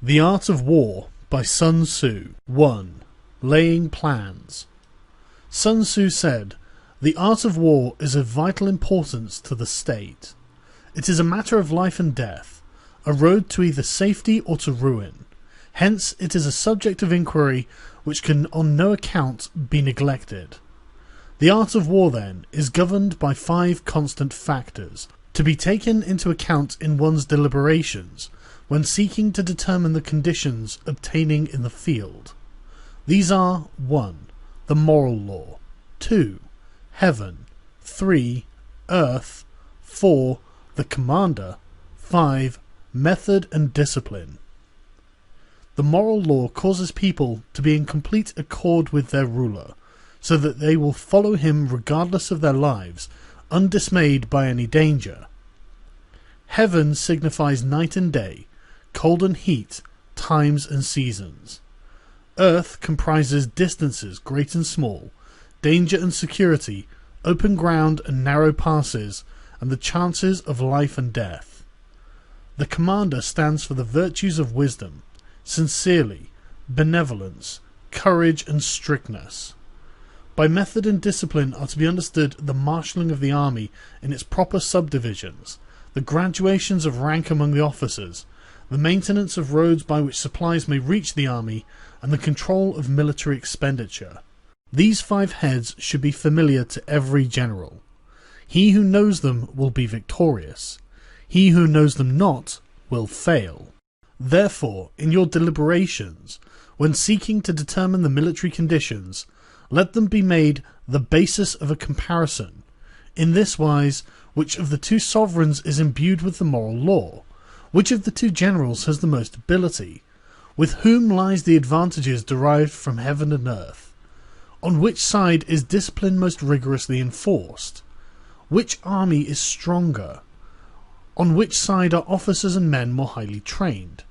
The Art of War by Sun Tzu. 1. Laying Plans. Sun Tzu said, "The art of war is of vital importance to the state. It is a matter of life and death, a road to either safety or to ruin. Hence it is a subject of inquiry which can on no account be neglected. The art of war, then, is governed by 5 constant factors, to be taken into account in one's deliberations, when seeking to determine the conditions obtaining in the field. These are 1. The moral law, 2. Heaven, 3. Earth, 4. The commander, 5. Method and discipline. The moral law causes people to be in complete accord with their ruler, so that they will follow him regardless of their lives, undismayed by any danger. Heaven signifies night and day, cold and heat, times and seasons. Earth comprises distances great and small, danger and security, open ground and narrow passes, and the chances of life and death. The commander stands for the virtues of wisdom, sincerity, benevolence, courage and strictness. By method and discipline are to be understood the marshalling of the army in its proper subdivisions, the graduations of rank among the officers, the maintenance of roads by which supplies may reach the army, and the control of military expenditure. These 5 heads should be familiar to every general. He who knows them will be victorious. He who knows them not will fail. Therefore, in your deliberations, when seeking to determine the military conditions, let them be made the basis of a comparison, in this wise, which of the 2 sovereigns is imbued with the moral law? Which of the 2 generals has the most ability? With whom lies the advantages derived from heaven and earth? On which side is discipline most rigorously enforced? Which army is stronger? On which side are officers and men more highly trained?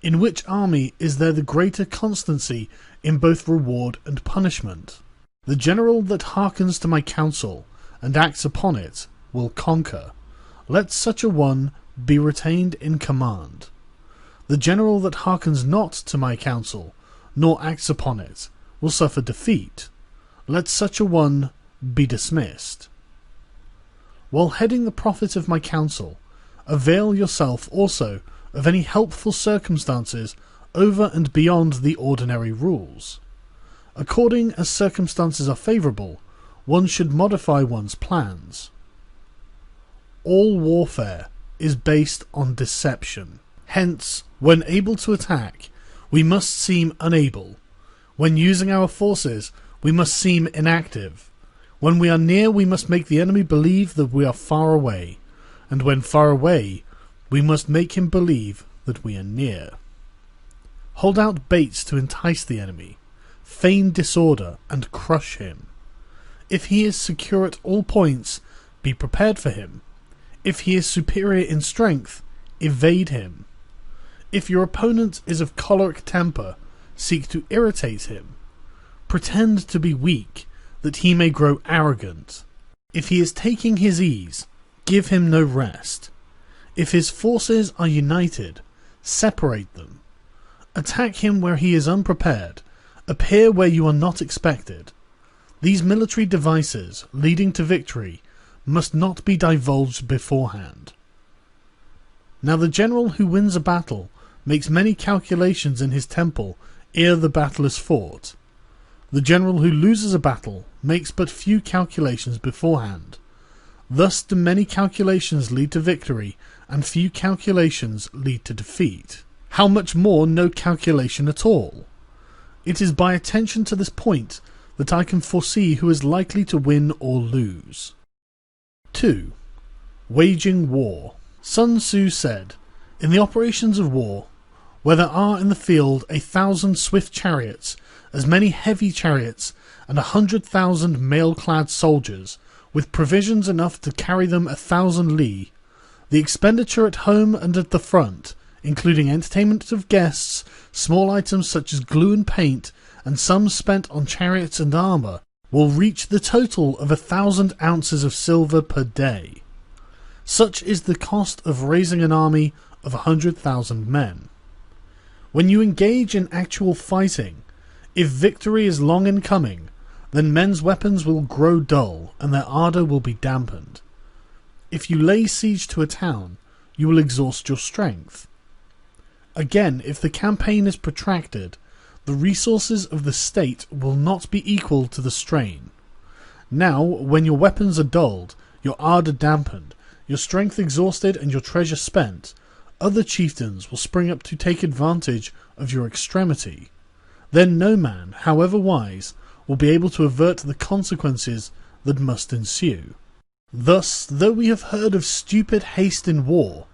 In which army is there the greater constancy in both reward and punishment? The general that hearkens to my counsel and acts upon it will conquer. Let such a one be retained in command. The general that hearkens not to my counsel, nor acts upon it, will suffer defeat. Let such a one be dismissed. While heading the profit of my counsel, avail yourself also of any helpful circumstances over and beyond the ordinary rules. According as circumstances are favourable, one should modify one's plans. All warfare is based on deception. Hence, when able to attack, we must seem unable. When using our forces, we must seem inactive. When we are near, we must make the enemy believe that we are far away, and when far away, we must make him believe that we are near. Hold out baits to entice the enemy, feign disorder, and crush him. If he is secure at all points, be prepared for him. If he is superior in strength, evade him. If your opponent is of choleric temper, seek to irritate him. Pretend to be weak, that he may grow arrogant. If he is taking his ease, give him no rest. If his forces are united, separate them. Attack him where he is unprepared, appear where you are not expected. These military devices, leading to victory, must not be divulged beforehand. Now the general who wins a battle makes many calculations in his temple ere the battle is fought. The general who loses a battle makes but few calculations beforehand. Thus do many calculations lead to victory, and few calculations lead to defeat. How much more no calculation at all? It is by attention to this point that I can foresee who is likely to win or lose. 2. Waging war. Sun Tzu said, "In the operations of war, where there are in the field 1,000 swift chariots, as many heavy chariots, and 100,000 mail-clad soldiers, with provisions enough to carry them 1,000 li, the expenditure at home and at the front, including entertainment of guests, small items such as glue and paint, and sums spent on chariots and armour, will reach the total of 1,000 ounces of silver per day. Such is the cost of raising an army of 100,000 men. When you engage in actual fighting, if victory is long in coming, then men's weapons will grow dull and their ardour will be dampened. If you lay siege to a town, you will exhaust your strength. Again, if the campaign is protracted, the resources of the state will not be equal to the strain. Now, when your weapons are dulled, your ardour dampened, your strength exhausted and your treasure spent, other chieftains will spring up to take advantage of your extremity. Then no man, however wise, will be able to avert the consequences that must ensue. Thus, though we have heard of stupid haste in war,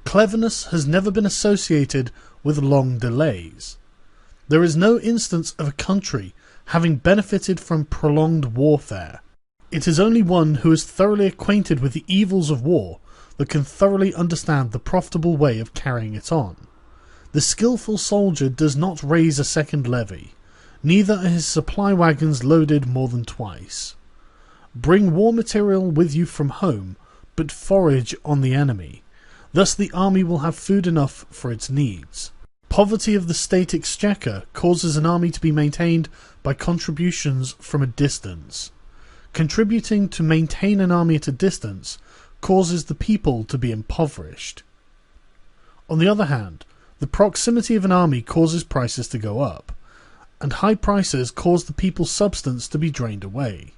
cleverness has never been associated with long delays. There is no instance of a country having benefited from prolonged warfare. It is only one who is thoroughly acquainted with the evils of war that can thoroughly understand the profitable way of carrying it on. The skilful soldier does not raise a second levy, neither are his supply wagons loaded more than twice. Bring war material with you from home, but forage on the enemy. Thus the army will have food enough for its needs. Poverty of the state exchequer causes an army to be maintained by contributions from a distance. Contributing to maintain an army at a distance causes the people to be impoverished. On the other hand, the proximity of an army causes prices to go up, and high prices cause the people's substance to be drained away.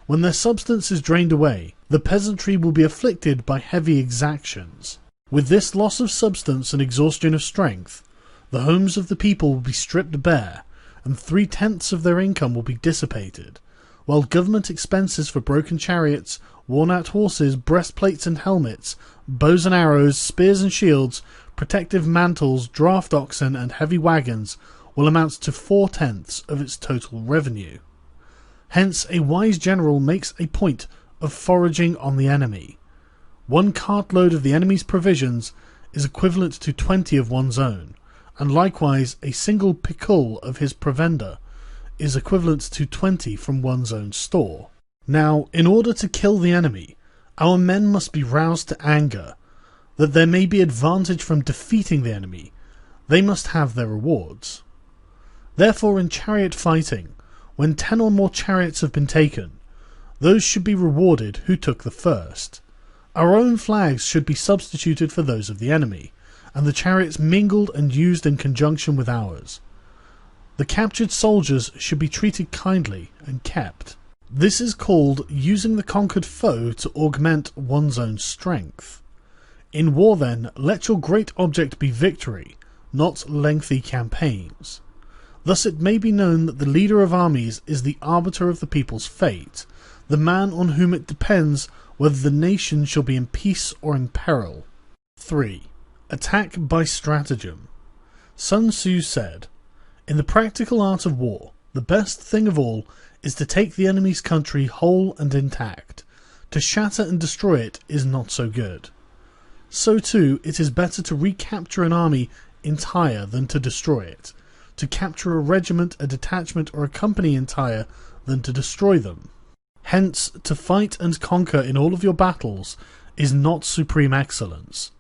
When their substance is drained away, the peasantry will be afflicted by heavy exactions. With this loss of substance and exhaustion of strength, the homes of the people will be stripped bare, and 3/10 of their income will be dissipated, while government expenses for broken chariots, worn-out horses, breastplates and helmets, bows and arrows, spears and shields, protective mantles, draft oxen and heavy wagons will amount to 4/10 of its total revenue. Hence a wise general makes a point of foraging on the enemy. 1 cartload of the enemy's provisions is equivalent to 20 of one's own, and likewise a single picul of his provender is equivalent to 20 from one's own store. Now, in order to kill the enemy, our men must be roused to anger. That there may be advantage from defeating the enemy, they must have their rewards. Therefore in chariot fighting, when 10 or more chariots have been taken, those should be rewarded who took the first. Our own flags should be substituted for those of the enemy, and the chariots mingled and used in conjunction with ours. The captured soldiers should be treated kindly and kept. This is called using the conquered foe to augment one's own strength. In war then, let your great object be victory, not lengthy campaigns. Thus it may be known that the leader of armies is the arbiter of the people's fate, the man on whom it depends whether the nation shall be in peace or in peril. 3. Attack by stratagem. Sun Tzu said, "In the practical art of war, the best thing of all is to take the enemy's country whole and intact. To shatter and destroy it is not so good. So too, it is better to recapture an army entire than to destroy it, to capture a regiment, a detachment, or a company entire than to destroy them. Hence, to fight and conquer in all of your battles is not supreme excellence.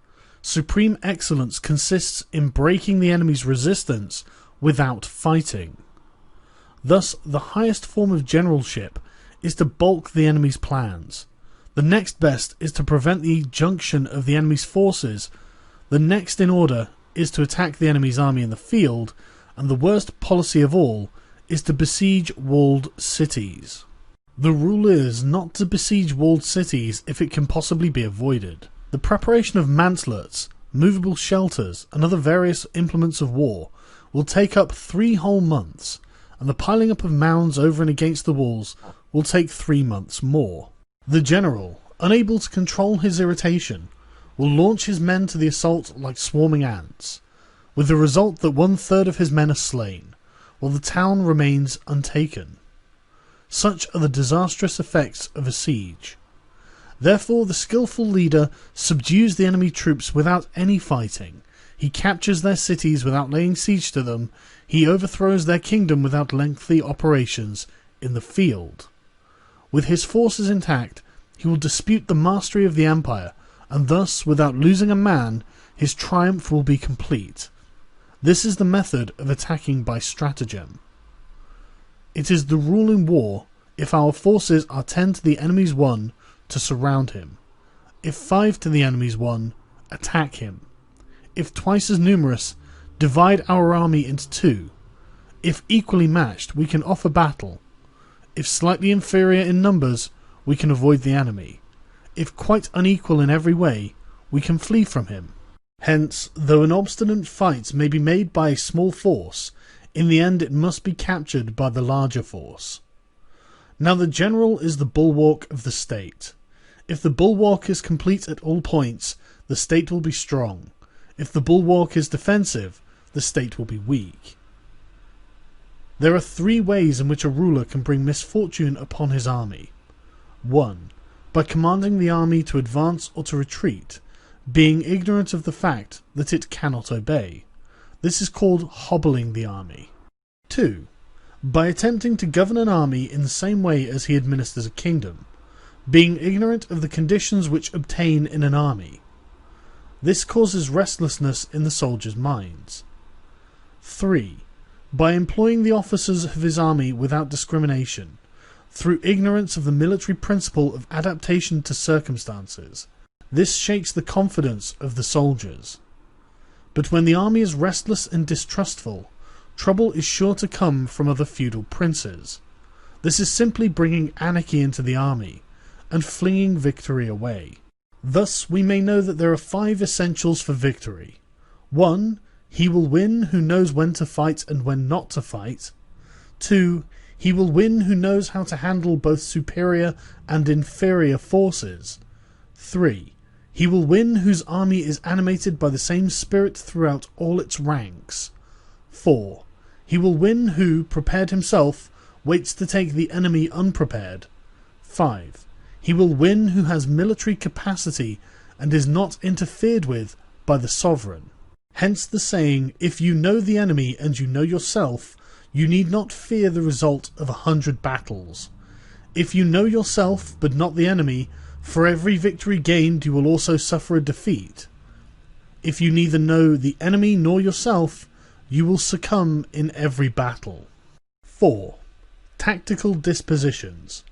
Supreme excellence consists in breaking the enemy's resistance without fighting. Thus, the highest form of generalship is to balk the enemy's plans. The next best is to prevent the junction of the enemy's forces. The next in order is to attack the enemy's army in the field, and the worst policy of all is to besiege walled cities. The rule is not to besiege walled cities if it can possibly be avoided. The preparation of mantlets, movable shelters, and other various implements of war will take up 3 whole months, and the piling up of mounds over and against the walls will take 3 months more. The general, unable to control his irritation, will launch his men to the assault like swarming ants, with the result that 1/3 of his men are slain, while the town remains untaken. Such are the disastrous effects of a siege. Therefore the skilful leader subdues the enemy troops without any fighting. He captures their cities without laying siege to them. He overthrows their kingdom without lengthy operations in the field. With his forces intact, he will dispute the mastery of the empire, and thus, without losing a man, his triumph will be complete. This is the method of attacking by stratagem. It is the rule in war, if our forces are 10 to the enemy's 1, to surround him. If 5 to the enemy's 1, attack him. If twice as numerous, divide our army into 2. If equally matched, we can offer battle. If slightly inferior in numbers, we can avoid the enemy. If quite unequal in every way, we can flee from him. Hence, though an obstinate fight may be made by a small force, in the end it must be captured by the larger force. Now the general is the bulwark of the state. If the bulwark is complete at all points, the state will be strong. If the bulwark is defensive, the state will be weak. There are 3 ways in which a ruler can bring misfortune upon his army. 1. By commanding the army to advance or to retreat, being ignorant of the fact that it cannot obey. This is called hobbling the army. 2. By attempting to govern an army in the same way as he administers a kingdom, being ignorant of the conditions which obtain in an army. This causes restlessness in the soldiers' minds. 3. By employing the officers of his army without discrimination, through ignorance of the military principle of adaptation to circumstances. This shakes the confidence of the soldiers. But when the army is restless and distrustful, trouble is sure to come from other feudal princes. This is simply bringing anarchy into the army, and flinging victory away. Thus we may know that there are 5 essentials for victory. 1. He will win who knows when to fight and when not to fight. 2. He will win who knows how to handle both superior and inferior forces. 3. He will win whose army is animated by the same spirit throughout all its ranks. 4. He will win who, prepared himself, waits to take the enemy unprepared. 5. He will win who has military capacity and is not interfered with by the sovereign. Hence the saying, if you know the enemy and you know yourself, you need not fear the result of 100 battles. If you know yourself but not the enemy, for every victory gained you will also suffer a defeat. If you neither know the enemy nor yourself, you will succumb in every battle. 4. Tactical dispositions.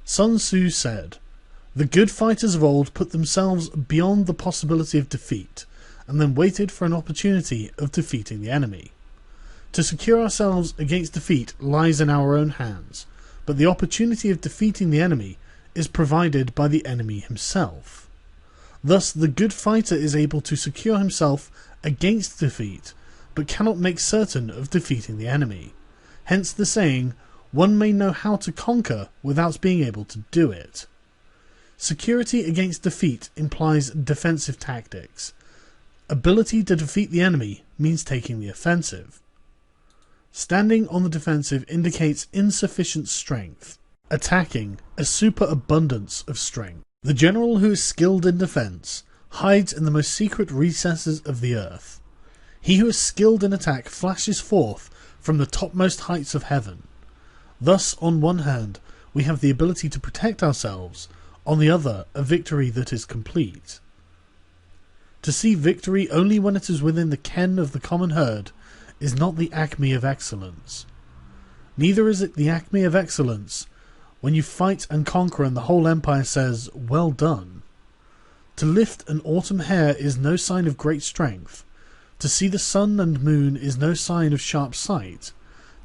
Sun Tzu said, "The good fighters of old put themselves beyond the possibility of defeat, and then waited for an opportunity of defeating the enemy. To secure ourselves against defeat lies in our own hands, but the opportunity of defeating the enemy is provided by the enemy himself. Thus the good fighter is able to secure himself against defeat, but cannot make certain of defeating the enemy. Hence the saying, one may know how to conquer without being able to do it." Security against defeat implies defensive tactics. Ability to defeat the enemy means taking the offensive. Standing on the defensive indicates insufficient strength. Attacking, a superabundance of strength. The general who is skilled in defense hides in the most secret recesses of the earth. He who is skilled in attack flashes forth from the topmost heights of heaven. Thus, on one hand, we have the ability to protect ourselves, on the other, a victory that is complete. To see victory only when it is within the ken of the common herd is not the acme of excellence. Neither is it the acme of excellence when you fight and conquer and the whole empire says, "Well done." To lift an autumn hair is no sign of great strength. To see the sun and moon is no sign of sharp sight.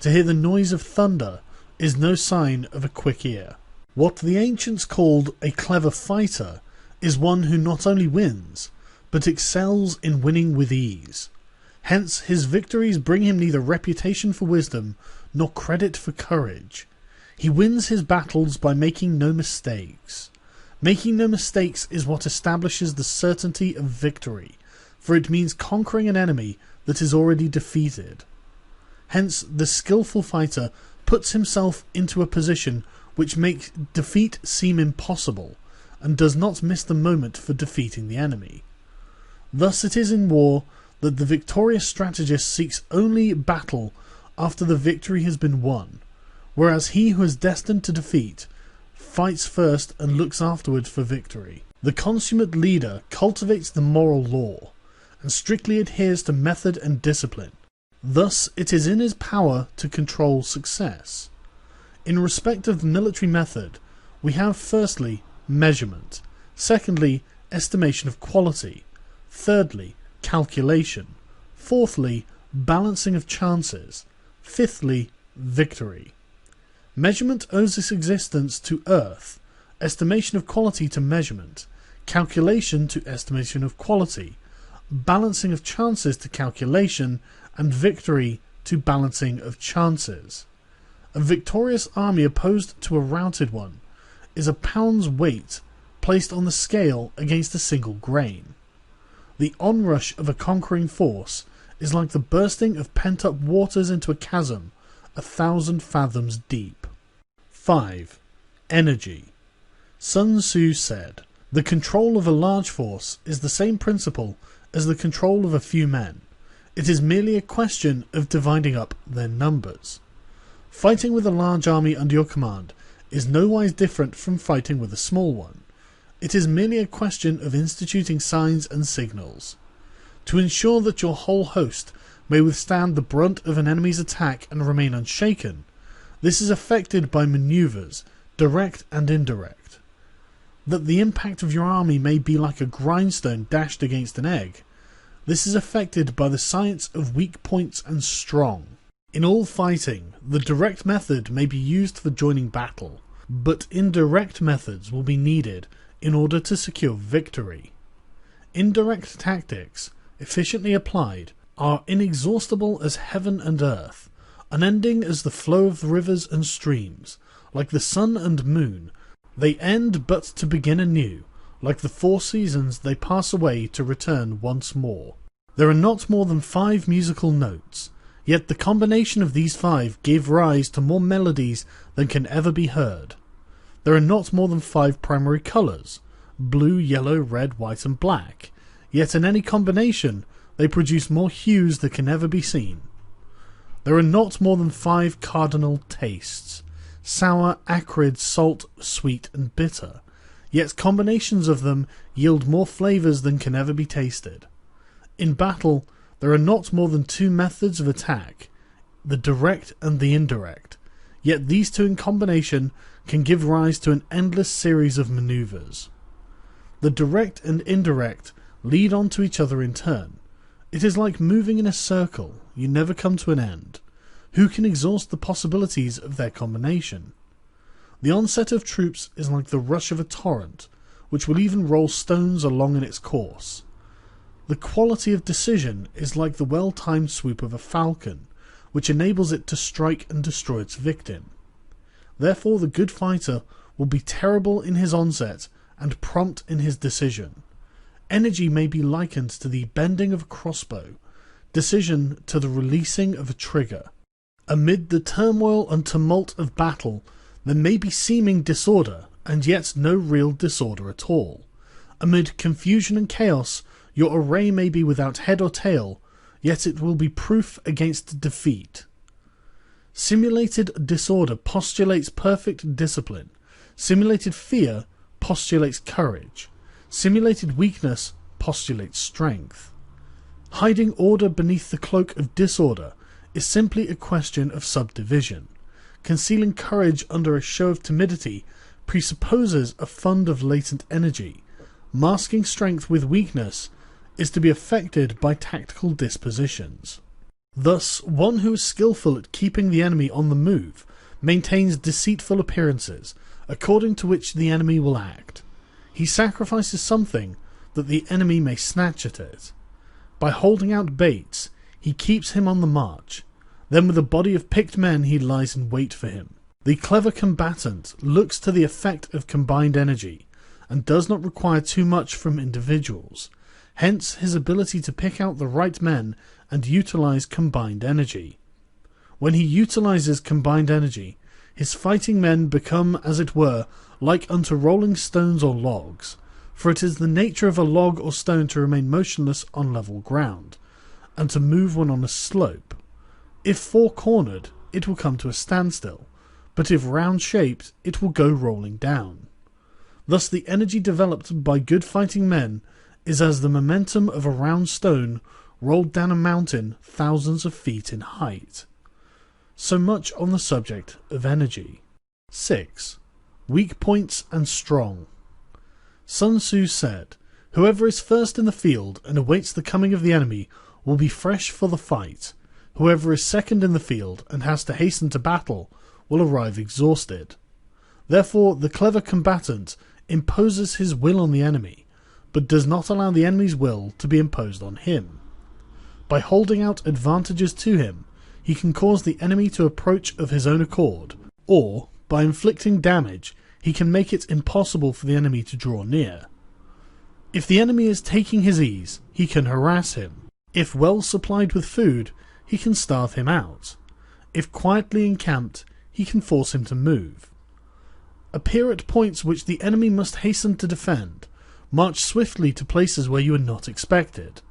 To hear the noise of thunder is no sign of a quick ear. What the ancients called a clever fighter is one who not only wins, but excels in winning with ease. Hence his victories bring him neither reputation for wisdom nor credit for courage. He wins his battles by making no mistakes. Making no mistakes is what establishes the certainty of victory, for it means conquering an enemy that is already defeated. Hence the skillful fighter puts himself into a position which makes defeat seem impossible, and does not miss the moment for defeating the enemy. Thus it is in war that the victorious strategist seeks only battle after the victory has been won, whereas he who is destined to defeat fights first and looks afterwards for victory. The consummate leader cultivates the moral law, and strictly adheres to method and discipline. Thus, it is in his power to control success. In respect of military method, we have firstly, measurement, secondly, estimation of quality, thirdly, calculation, fourthly, balancing of chances, fifthly, victory. Measurement owes its existence to earth, estimation of quality to measurement, calculation to estimation of quality, balancing of chances to calculation, and victory to balancing of chances. A victorious army opposed to a routed one is a pound's weight placed on the scale against a single grain. The onrush of a conquering force is like the bursting of pent-up waters into a chasm 1,000 fathoms deep. 5. Energy. Sun Tzu said, "The control of a large force is the same principle as the control of a few men. It is merely a question of dividing up their numbers." Fighting with a large army under your command is nowise different from fighting with a small one. It is merely a question of instituting signs and signals. To ensure that your whole host may withstand the brunt of an enemy's attack and remain unshaken, this is effected by manoeuvres, direct and indirect. That the impact of your army may be like a grindstone dashed against an egg, this is effected by the science of weak points and strong. In all fighting, the direct method may be used for joining battle, but indirect methods will be needed in order to secure victory. Indirect tactics, efficiently applied, are inexhaustible as heaven and earth, unending as the flow of the rivers and streams. Like the sun and moon, they end but to begin anew. Like the 4 seasons, they pass away to return once more. There are not more than 5 musical notes, yet the combination of these 5 give rise to more melodies than can ever be heard. There are not more than 5 primary colours, blue, yellow, red, white and black, yet in any combination they produce more hues that can never be seen. There are not more than 5 cardinal tastes, sour, acrid, salt, sweet and bitter, yet combinations of them yield more flavours than can ever be tasted. In battle, there are not more than 2 methods of attack, the direct and the indirect, yet these 2 in combination can give rise to an endless series of manoeuvres. The direct and indirect lead on to each other in turn. It is like moving in a circle, you never come to an end. Who can exhaust the possibilities of their combination? The onset of troops is like the rush of a torrent, which will even roll stones along in its course. The quality of decision is like the well-timed swoop of a falcon, which enables it to strike and destroy its victim. Therefore the good fighter will be terrible in his onset and prompt in his decision. Energy may be likened to the bending of a crossbow, decision to the releasing of a trigger. Amid the turmoil and tumult of battle, there may be seeming disorder, and yet no real disorder at all. Amid confusion and chaos, your array may be without head or tail, yet it will be proof against defeat. Simulated disorder postulates perfect discipline. Simulated fear postulates courage. Simulated weakness postulates strength. Hiding order beneath the cloak of disorder is simply a question of subdivision. Concealing courage under a show of timidity presupposes a fund of latent energy. Masking strength with weakness is to be effected by tactical dispositions. Thus, one who is skillful at keeping the enemy on the move maintains deceitful appearances, according to which the enemy will act. He sacrifices something that the enemy may snatch at it. By holding out baits, he keeps him on the march. Then with a body of picked men he lies in wait for him. The clever combatant looks to the effect of combined energy, and does not require too much from individuals. Hence his ability to pick out the right men and utilize combined energy. When he utilizes combined energy, his fighting men become, as it were, like unto rolling stones or logs, for it is the nature of a log or stone to remain motionless on level ground, and to move when on a slope. If four-cornered, it will come to a standstill, but if round-shaped, it will go rolling down. Thus the energy developed by good fighting men is as the momentum of a round stone rolled down a mountain thousands of feet in height. So much on the subject of energy. 6. Weak points and strong. Sun Tzu said, "Whoever is first in the field and awaits the coming of the enemy will be fresh for the fight. Whoever is second in the field and has to hasten to battle will arrive exhausted." Therefore, the clever combatant imposes his will on the enemy, but does not allow the enemy's will to be imposed on him. By holding out advantages to him, he can cause the enemy to approach of his own accord, or, by inflicting damage, he can make it impossible for the enemy to draw near. If the enemy is taking his ease, he can harass him. If well supplied with food, he can starve him out. If quietly encamped, he can force him to move. Appear at points which the enemy must hasten to defend. March swiftly to places where you are not expected.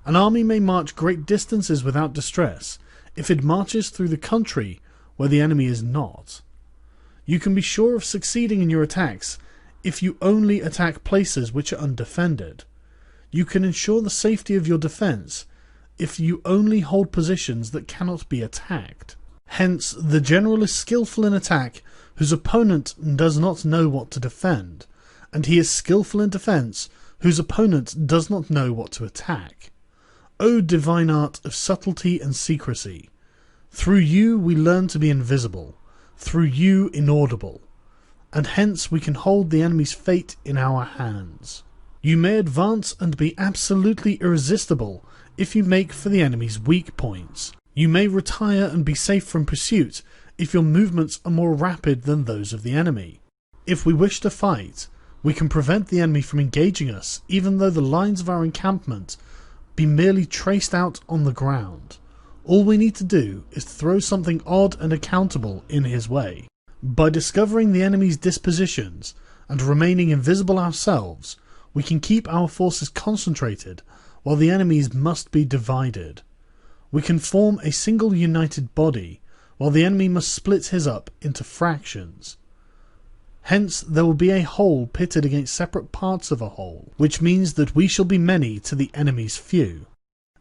An army may march great distances without distress if it marches through the country where the enemy is not. You can be sure of succeeding in your attacks if you only attack places which are undefended. You can ensure the safety of your defence if you only hold positions that cannot be attacked. Hence, the general is skillful in attack whose opponent does not know what to defend, and he is skillful in defence whose opponent does not know what to attack. O divine art of subtlety and secrecy! Through you we learn to be invisible, through you inaudible, and hence we can hold the enemy's fate in our hands. You may advance and be absolutely irresistible if you make for the enemy's weak points. You may retire and be safe from pursuit if your movements are more rapid than those of the enemy. If we wish to fight, we can prevent the enemy from engaging us even though the lines of our encampment be merely traced out on the ground. All we need to do is throw something odd and accountable in his way. By discovering the enemy's dispositions and remaining invisible ourselves, we can keep our forces concentrated while the enemy's must be divided. We can form a single united body while the enemy must split his up into fractions. Hence there will be a whole pitted against separate parts of a whole, which means that we shall be many to the enemy's few.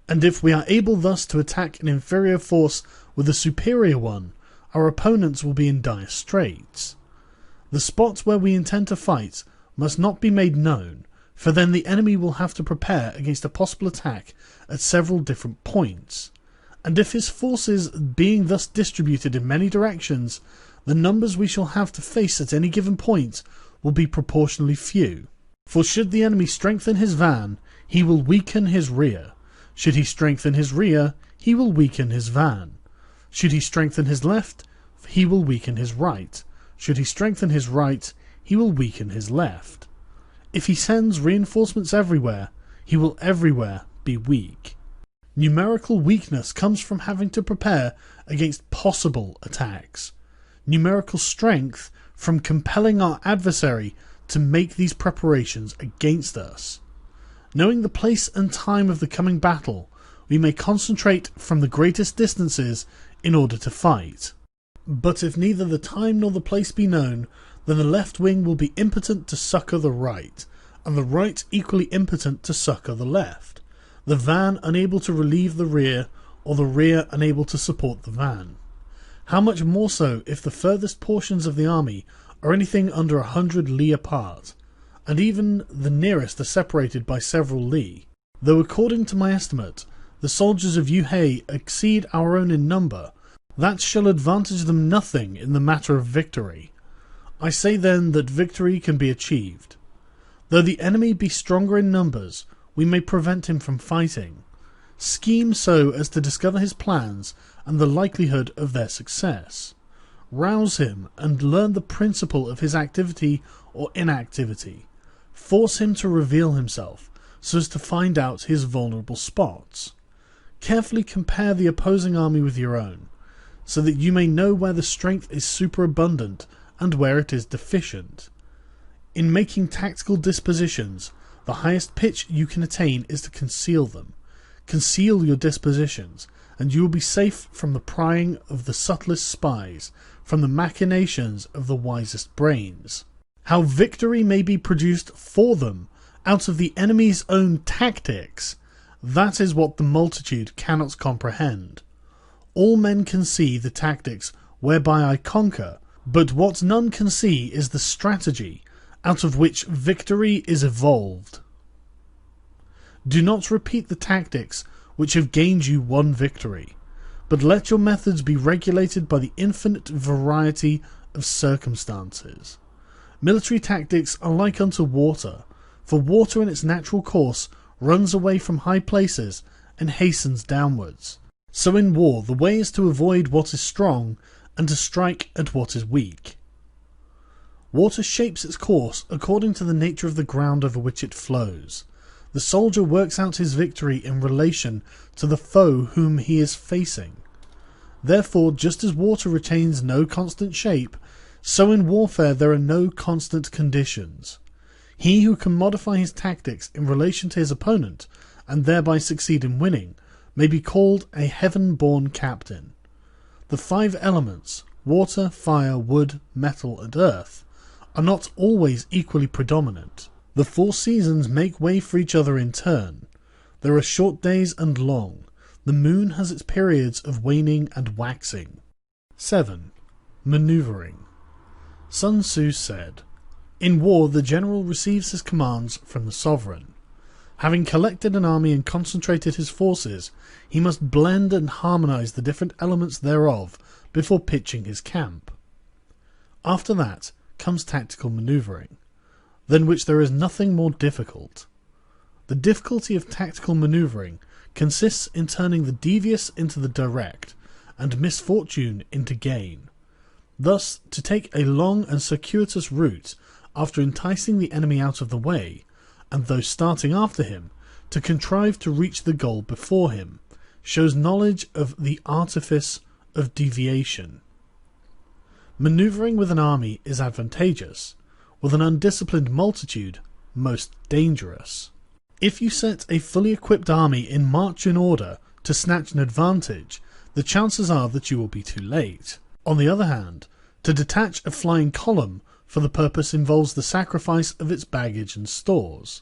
And if we are able thus to attack an inferior force with a superior one, our opponents will be in dire straits. The spot where we intend to fight must not be made known, for then the enemy will have to prepare against a possible attack at several different points. And if his forces being thus distributed in many directions, the numbers we shall have to face at any given point will be proportionally few. For should the enemy strengthen his van, he will weaken his rear. Should he strengthen his rear, he will weaken his van. Should he strengthen his left, he will weaken his right. Should he strengthen his right, he will weaken his left. If he sends reinforcements everywhere, he will everywhere be weak. Numerical weakness comes from having to prepare against possible attacks. Numerical strength from compelling our adversary to make these preparations against us. Knowing the place and time of the coming battle, we may concentrate from the greatest distances in order to fight. But if neither the time nor the place be known, then the left wing will be impotent to succour the right, and the right equally impotent to succour the left, the van unable to relieve the rear, or the rear unable to support the van. How much more so if the furthest portions of the army are anything under 100 li apart, and even the nearest are separated by several li. Though according to my estimate, the soldiers of Yue exceed our own in number, that shall advantage them nothing in the matter of victory. I say then that victory can be achieved. Though the enemy be stronger in numbers, we may prevent him from fighting. Scheme so as to discover his plans and the likelihood of their success. Rouse him and learn the principle of his activity or inactivity. Force him to reveal himself so as to find out his vulnerable spots. Carefully compare the opposing army with your own, so that you may know where the strength is superabundant and where it is deficient. In making tactical dispositions, the highest pitch you can attain is to conceal them. Conceal your dispositions, and you will be safe from the prying of the subtlest spies, from the machinations of the wisest brains. How victory may be produced for them out of the enemy's own tactics, that is what the multitude cannot comprehend. All men can see the tactics whereby I conquer, but what none can see is the strategy out of which victory is evolved. Do not repeat the tactics which have gained you one victory, but let your methods be regulated by the infinite variety of circumstances. Military tactics are like unto water, for water in its natural course runs away from high places and hastens downwards. So in war the way is to avoid what is strong and to strike at what is weak. Water shapes its course according to the nature of the ground over which it flows. The soldier works out his victory in relation to the foe whom he is facing. Therefore, just as water retains no constant shape, so in warfare there are no constant conditions. He who can modify his tactics in relation to his opponent, and thereby succeed in winning, may be called a heaven-born captain. The 5 elements, water, fire, wood, metal, and earth, are not always equally predominant. The 4 seasons make way for each other in turn. There are short days and long. The moon has its periods of waning and waxing. 7. Maneuvering. Sun Tzu said, "In war the general receives his commands from the sovereign. Having collected an army and concentrated his forces, he must blend and harmonize the different elements thereof before pitching his camp. After that comes tactical maneuvering, than which there is nothing more difficult. The difficulty of tactical maneuvering consists in turning the devious into the direct, and misfortune into gain. Thus, to take a long and circuitous route after enticing the enemy out of the way, and though starting after him, to contrive to reach the goal before him, shows knowledge of the artifice of deviation. Maneuvering with an army is advantageous, with an undisciplined multitude most dangerous. If you set a fully equipped army in march in order to snatch an advantage, the chances are that you will be too late. On the other hand, to detach a flying column for the purpose involves the sacrifice of its baggage and stores.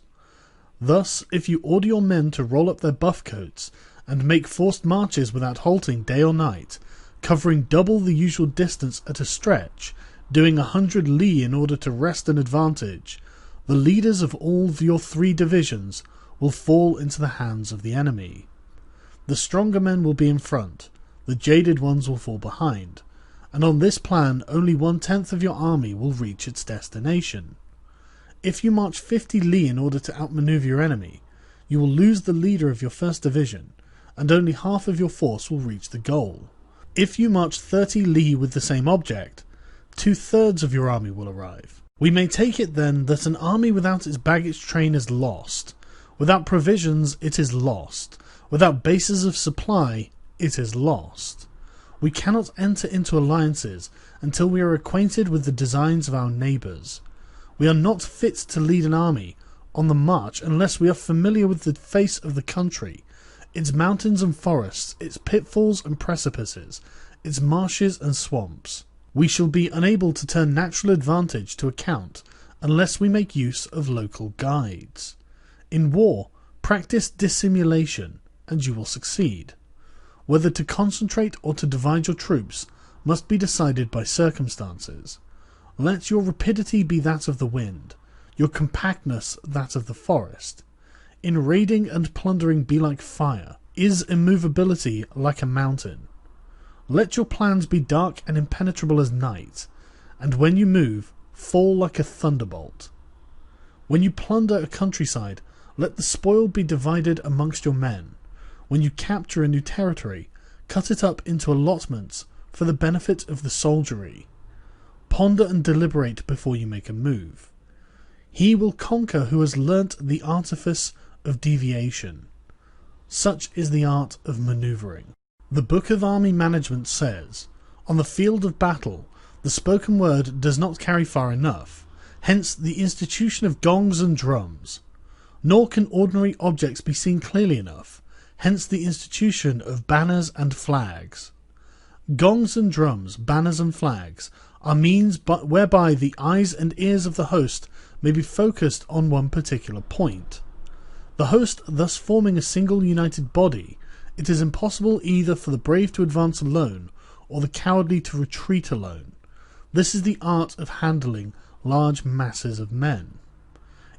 Thus, if you order your men to roll up their buff coats and make forced marches without halting day or night, covering double the usual distance at a stretch, doing 100 li in order to wrest an advantage, the leaders of all of your 3 divisions will fall into the hands of the enemy. The stronger men will be in front, the jaded ones will fall behind, and on this plan only 1/10 of your army will reach its destination. If you march 50 li in order to outmaneuver your enemy, you will lose the leader of your first division, and only half of your force will reach the goal. If you march 30 li with the same object, 2/3 of your army will arrive. We may take it then that an army without its baggage train is lost. Without provisions it is lost. Without bases of supply it is lost. We cannot enter into alliances until we are acquainted with the designs of our neighbours. We are not fit to lead an army on the march unless we are familiar with the face of the country, its mountains and forests, its pitfalls and precipices, its marshes and swamps. We shall be unable to turn natural advantage to account unless we make use of local guides. In war, practice dissimulation, and you will succeed. Whether to concentrate or to divide your troops must be decided by circumstances. Let your rapidity be that of the wind, your compactness that of the forest. In raiding and plundering be like fire, is immovability like a mountain. Let your plans be dark and impenetrable as night, and when you move, fall like a thunderbolt. When you plunder a countryside, let the spoil be divided amongst your men. When you capture a new territory, cut it up into allotments for the benefit of the soldiery. Ponder and deliberate before you make a move. He will conquer who has learnt the artifice of deviation. Such is the art of manoeuvring. The Book of Army Management says, "On the field of battle, the spoken word does not carry far enough, hence the institution of gongs and drums. Nor can ordinary objects be seen clearly enough, hence the institution of banners and flags. Gongs and drums, banners and flags are means whereby the eyes and ears of the host may be focused on one particular point. The host thus forming a single united body, it is impossible either for the brave to advance alone or the cowardly to retreat alone. This is the art of handling large masses of men.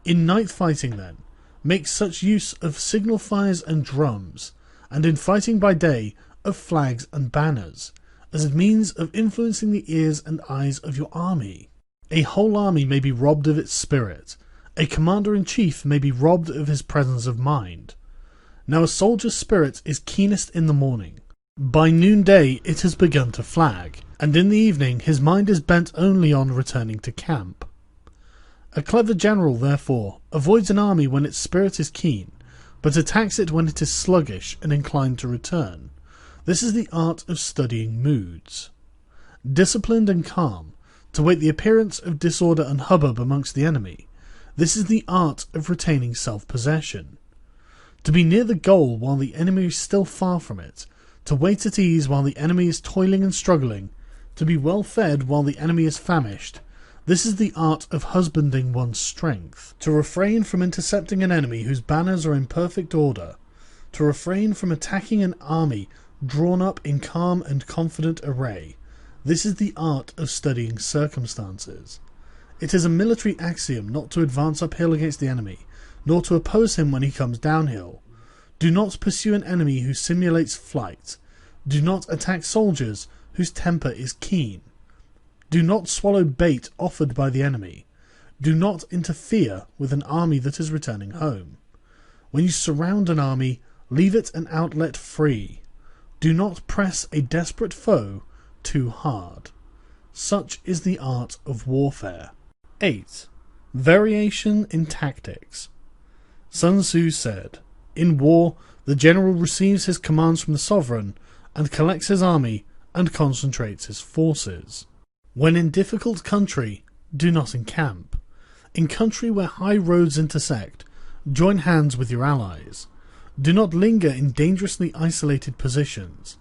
In night fighting, then, make such use of signal fires and drums, and in fighting by day of flags and banners, as a means of influencing the ears and eyes of your army. A whole army may be robbed of its spirit. A commander-in-chief may be robbed of his presence of mind. Now a soldier's spirit is keenest in the morning. By noonday it has begun to flag, and in the evening his mind is bent only on returning to camp. A clever general, therefore, avoids an army when its spirit is keen, but attacks it when it is sluggish and inclined to return. This is the art of studying moods. Disciplined and calm, to wait the appearance of disorder and hubbub amongst the enemy. This is the art of retaining self-possession. To be near the goal while the enemy is still far from it, to wait at ease while the enemy is toiling and struggling, to be well fed while the enemy is famished. This is the art of husbanding one's strength. To refrain from intercepting an enemy whose banners are in perfect order. To refrain from attacking an army drawn up in calm and confident array. This is the art of studying circumstances. It is a military axiom not to advance uphill against the enemy, nor to oppose him when he comes downhill. Do not pursue an enemy who simulates flight. Do not attack soldiers whose temper is keen. Do not swallow bait offered by the enemy. Do not interfere with an army that is returning home. When you surround an army, leave it an outlet free. Do not press a desperate foe too hard. Such is the art of warfare. 8. Variation in tactics. Sun Tzu said, "In war, the general receives his commands from the sovereign, and collects his army, and concentrates his forces. When in difficult country, do not encamp. In country where high roads intersect, join hands with your allies. Do not linger in dangerously isolated positions.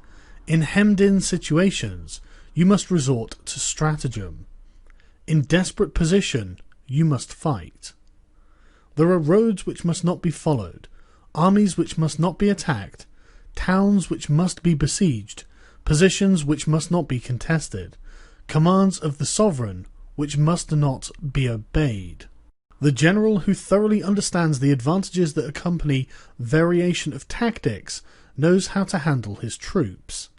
In hemmed-in situations, you must resort to stratagem. In desperate position, you must fight. There are roads which must not be followed, armies which must not be attacked, towns which must be besieged, positions which must not be contested, commands of the sovereign which must not be obeyed." The general who thoroughly understands the advantages that accompany variation of tactics knows how to handle his troops.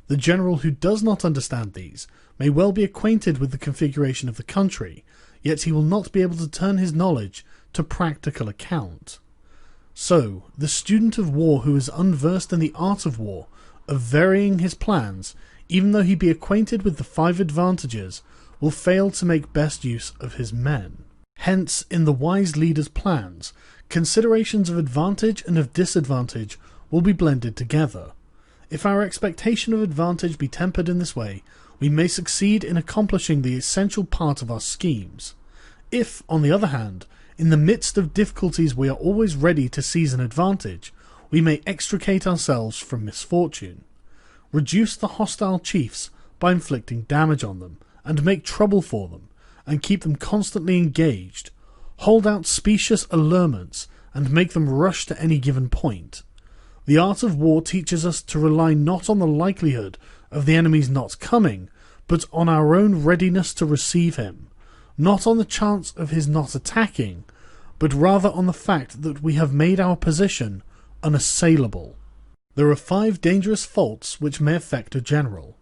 The general who does not understand these may well be acquainted with the configuration of the country, yet he will not be able to turn his knowledge to practical account. So, the student of war who is unversed in the art of war, of varying his plans, even though he be acquainted with the 5 advantages, will fail to make best use of his men. Hence, in the wise leader's plans, considerations of advantage and of disadvantage will be blended together. If our expectation of advantage be tempered in this way, we may succeed in accomplishing the essential part of our schemes. If, on the other hand, in the midst of difficulties we are always ready to seize an advantage, we may extricate ourselves from misfortune. Reduce the hostile chiefs by inflicting damage on them, and make trouble for them, and keep them constantly engaged. Hold out specious allurements, and make them rush to any given point. The art of war teaches us to rely not on the likelihood of the enemy's not coming, but on our own readiness to receive him, not on the chance of his not attacking, but rather on the fact that we have made our position unassailable. There are 5 dangerous faults which may affect a general.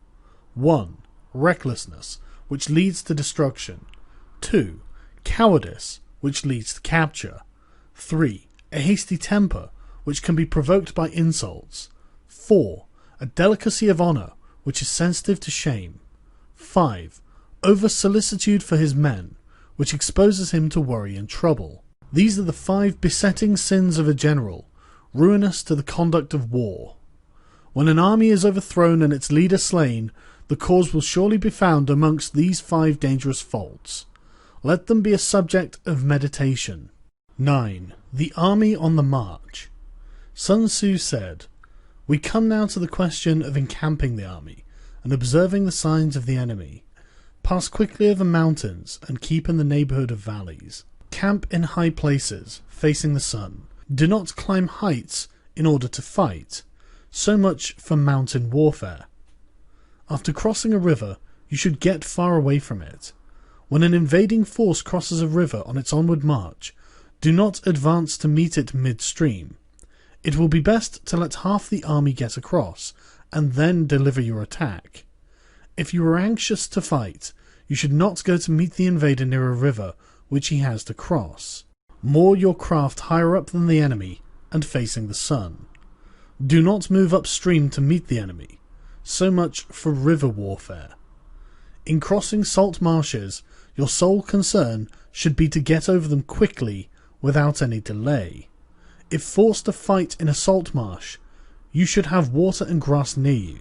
1. Recklessness, which leads to destruction. 2. Cowardice, which leads to capture. 3. A hasty temper, which can be provoked by insults. 4. A delicacy of honour, which is sensitive to shame. 5. Over-solicitude for his men, which exposes him to worry and trouble. These are the 5 besetting sins of a general, ruinous to the conduct of war. When an army is overthrown and its leader slain, the cause will surely be found amongst these 5 dangerous faults. Let them be a subject of meditation. 9. The army on the march. Sun Tzu said, "We come now to the question of encamping the army, and observing the signs of the enemy. Pass quickly over mountains and keep in the neighbourhood of valleys. Camp in high places, facing the sun. Do not climb heights in order to fight. So much for mountain warfare. After crossing a river, you should get far away from it. When an invading force crosses a river on its onward march, do not advance to meet it midstream. It will be best to let half the army get across, and then deliver your attack. If you are anxious to fight, you should not go to meet the invader near a river which he has to cross. Moor your craft higher up than the enemy, and facing the sun. Do not move upstream to meet the enemy. So much for river warfare. In crossing salt marshes, your sole concern should be to get over them quickly without any delay. If forced to fight in a salt marsh, you should have water and grass near you,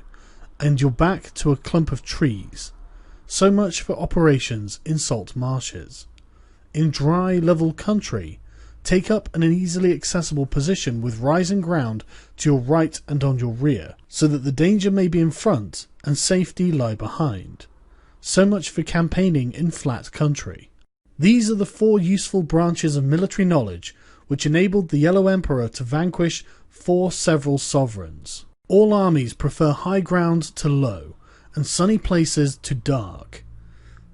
and your back to a clump of trees. So much for operations in salt marshes. In dry, level country, take up an easily accessible position with rising ground to your right and on your rear, so that the danger may be in front and safety lie behind. So much for campaigning in flat country. These are the 4 useful branches of military knowledge which enabled the Yellow Emperor to vanquish 4 several sovereigns. All armies prefer high ground to low, and sunny places to dark.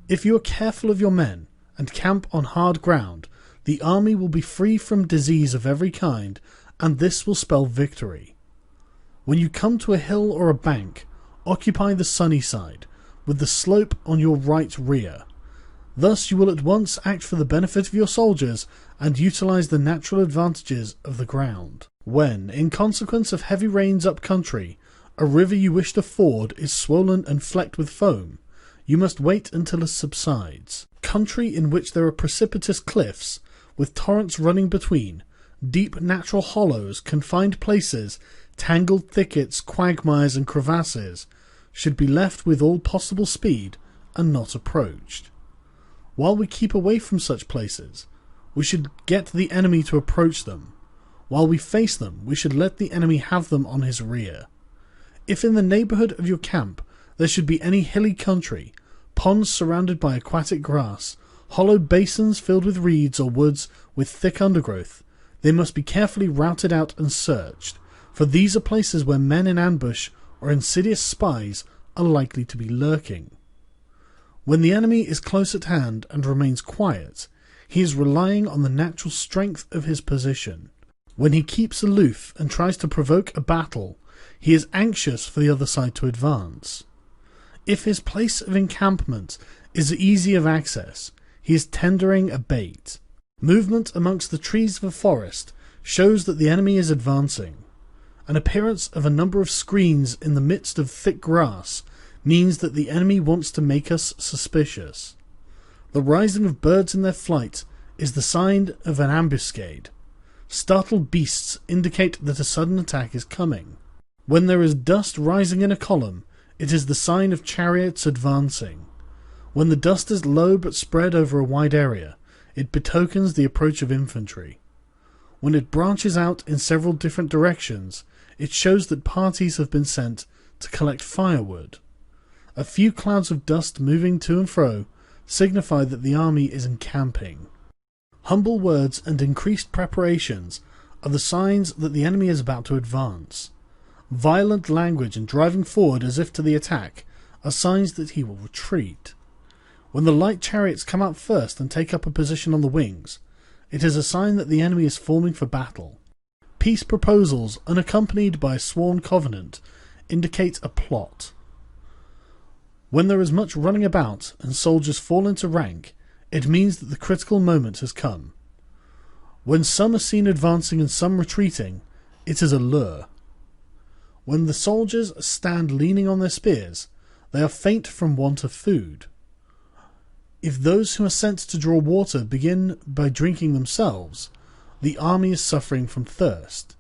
If you are careful of your men, and camp on hard ground, the army will be free from disease of every kind, and this will spell victory. When you come to a hill or a bank, occupy the sunny side, with the slope on your right rear. Thus you will at once act for the benefit of your soldiers and utilize the natural advantages of the ground. When, in consequence of heavy rains up country, a river you wish to ford is swollen and flecked with foam, you must wait until it subsides. Country in which there are precipitous cliffs, with torrents running between, deep natural hollows, confined places, tangled thickets, quagmires and crevasses, should be left with all possible speed and not approached. While we keep away from such places, we should get the enemy to approach them. While we face them, we should let the enemy have them on his rear. If in the neighbourhood of your camp there should be any hilly country, ponds surrounded by aquatic grass, hollow basins filled with reeds or woods with thick undergrowth, they must be carefully routed out and searched, for these are places where men in ambush or insidious spies are likely to be lurking. When the enemy is close at hand and remains quiet, he is relying on the natural strength of his position. When he keeps aloof and tries to provoke a battle, he is anxious for the other side to advance. If his place of encampment is easy of access, he is tendering a bait. Movement amongst the trees of a forest shows that the enemy is advancing. An appearance of a number of screens in the midst of thick grass means that the enemy wants to make us suspicious. The rising of birds in their flight is the sign of an ambuscade. Startled beasts indicate that a sudden attack is coming. When there is dust rising in a column, it is the sign of chariots advancing. When the dust is low but spread over a wide area, it betokens the approach of infantry. When it branches out in several different directions, it shows that parties have been sent to collect firewood. A few clouds of dust moving to and fro signify that the army is encamping. Humble words and increased preparations are the signs that the enemy is about to advance. Violent language and driving forward as if to the attack are signs that he will retreat. When the light chariots come out first and take up a position on the wings, it is a sign that the enemy is forming for battle. Peace proposals unaccompanied by a sworn covenant indicate a plot. When there is much running about and soldiers fall into rank, it means that the critical moment has come. When some are seen advancing and some retreating, it is a lure. When the soldiers stand leaning on their spears, they are faint from want of food. If those who are sent to draw water begin by drinking themselves, the army is suffering from thirst.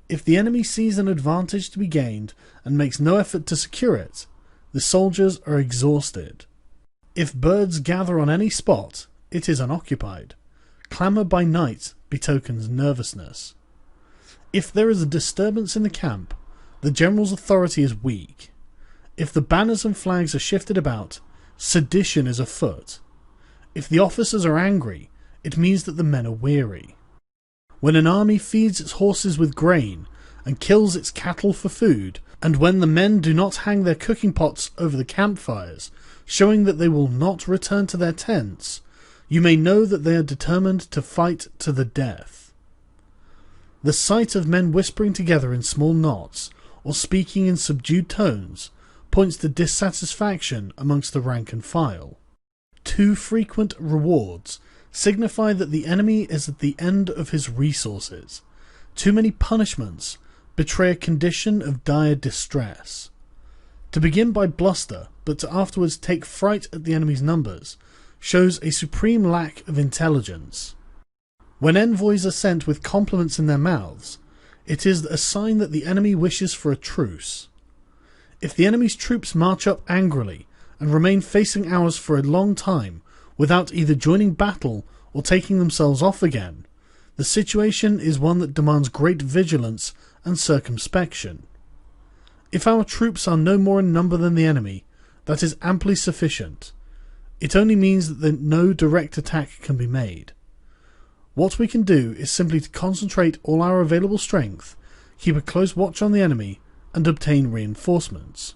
If the enemy sees an advantage to be gained and makes no effort to secure it, the soldiers are exhausted. If birds gather on any spot, it is unoccupied. Clamour by night betokens nervousness. If there is a disturbance in the camp, the general's authority is weak. If the banners and flags are shifted about, Sedition is afoot. If the officers are angry, it means that the men are weary. When an army feeds its horses with grain and kills its cattle for food, and when the men do not hang their cooking pots over the campfires, showing that they will not return to their tents, you may know that they are determined to fight to the death. The sight of men whispering together in small knots, or speaking in subdued tones, points to dissatisfaction amongst the rank and file. Too frequent rewards signify that the enemy is at the end of his resources. Too many punishments betray a condition of dire distress. To begin by bluster, but to afterwards take fright at the enemy's numbers, shows a supreme lack of intelligence. When envoys are sent with compliments in their mouths, it is a sign that the enemy wishes for a truce. If the enemy's troops march up angrily and remain facing ours for a long time without either joining battle or taking themselves off again, the situation is one that demands great vigilance and circumspection. If our troops are no more in number than the enemy, that is amply sufficient. It only means that no direct attack can be made. What we can do is simply to concentrate all our available strength, keep a close watch on the enemy, and obtain reinforcements.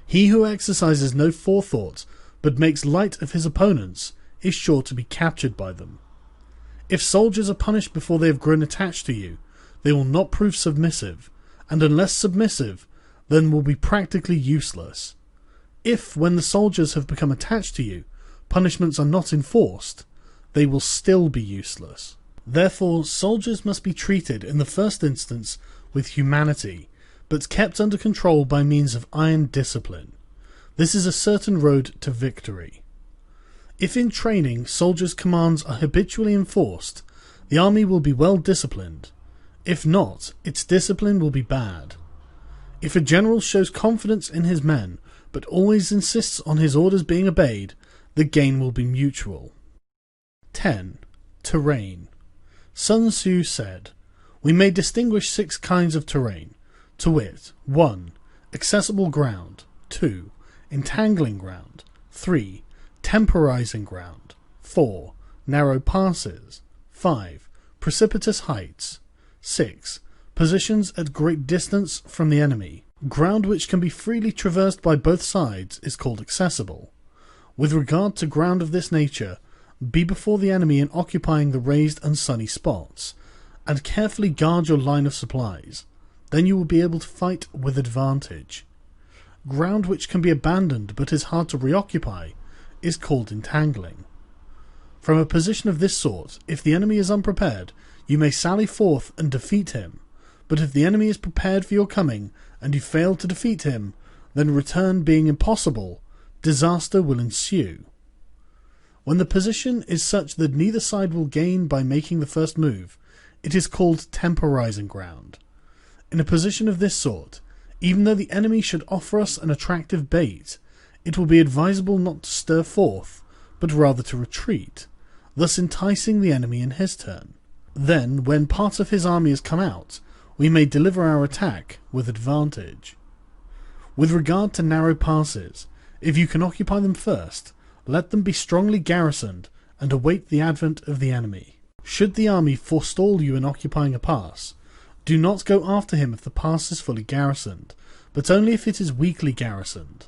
He who exercises no forethought, but makes light of his opponents, is sure to be captured by them. If soldiers are punished before they have grown attached to you, they will not prove submissive, and unless submissive, then will be practically useless. If, when the soldiers have become attached to you, punishments are not enforced, they will still be useless. Therefore, soldiers must be treated in the first instance with humanity, but kept under control by means of iron discipline. This is a certain road to victory. If in training soldiers' commands are habitually enforced, the army will be well disciplined. If not, its discipline will be bad. If a general shows confidence in his men, but always insists on his orders being obeyed, the gain will be mutual. 10. Terrain. Sun Tzu said, "We may distinguish 6 kinds of terrain, to wit, 1. Accessible ground, 2. Entangling ground, 3. Temporizing ground, 4. Narrow passes, 5. Precipitous heights, 6. Positions at great distance from the enemy. Ground which can be freely traversed by both sides is called accessible. With regard to ground of this nature, be before the enemy in occupying the raised and sunny spots, and carefully guard your line of supplies. Then you will be able to fight with advantage. Ground which can be abandoned but is hard to reoccupy is called entangling. From a position of this sort, if the enemy is unprepared, you may sally forth and defeat him, but if the enemy is prepared for your coming, and you fail to defeat him, then return being impossible, disaster will ensue. When the position is such that neither side will gain by making the first move, it is called temporizing ground. In a position of this sort, even though the enemy should offer us an attractive bait, it will be advisable not to stir forth, but rather to retreat, thus enticing the enemy in his turn. Then, when part of his army has come out, we may deliver our attack with advantage. With regard to narrow passes, if you can occupy them first, let them be strongly garrisoned and await the advent of the enemy. Should the army forestall you in occupying a pass, do not go after him if the pass is fully garrisoned, but only if it is weakly garrisoned.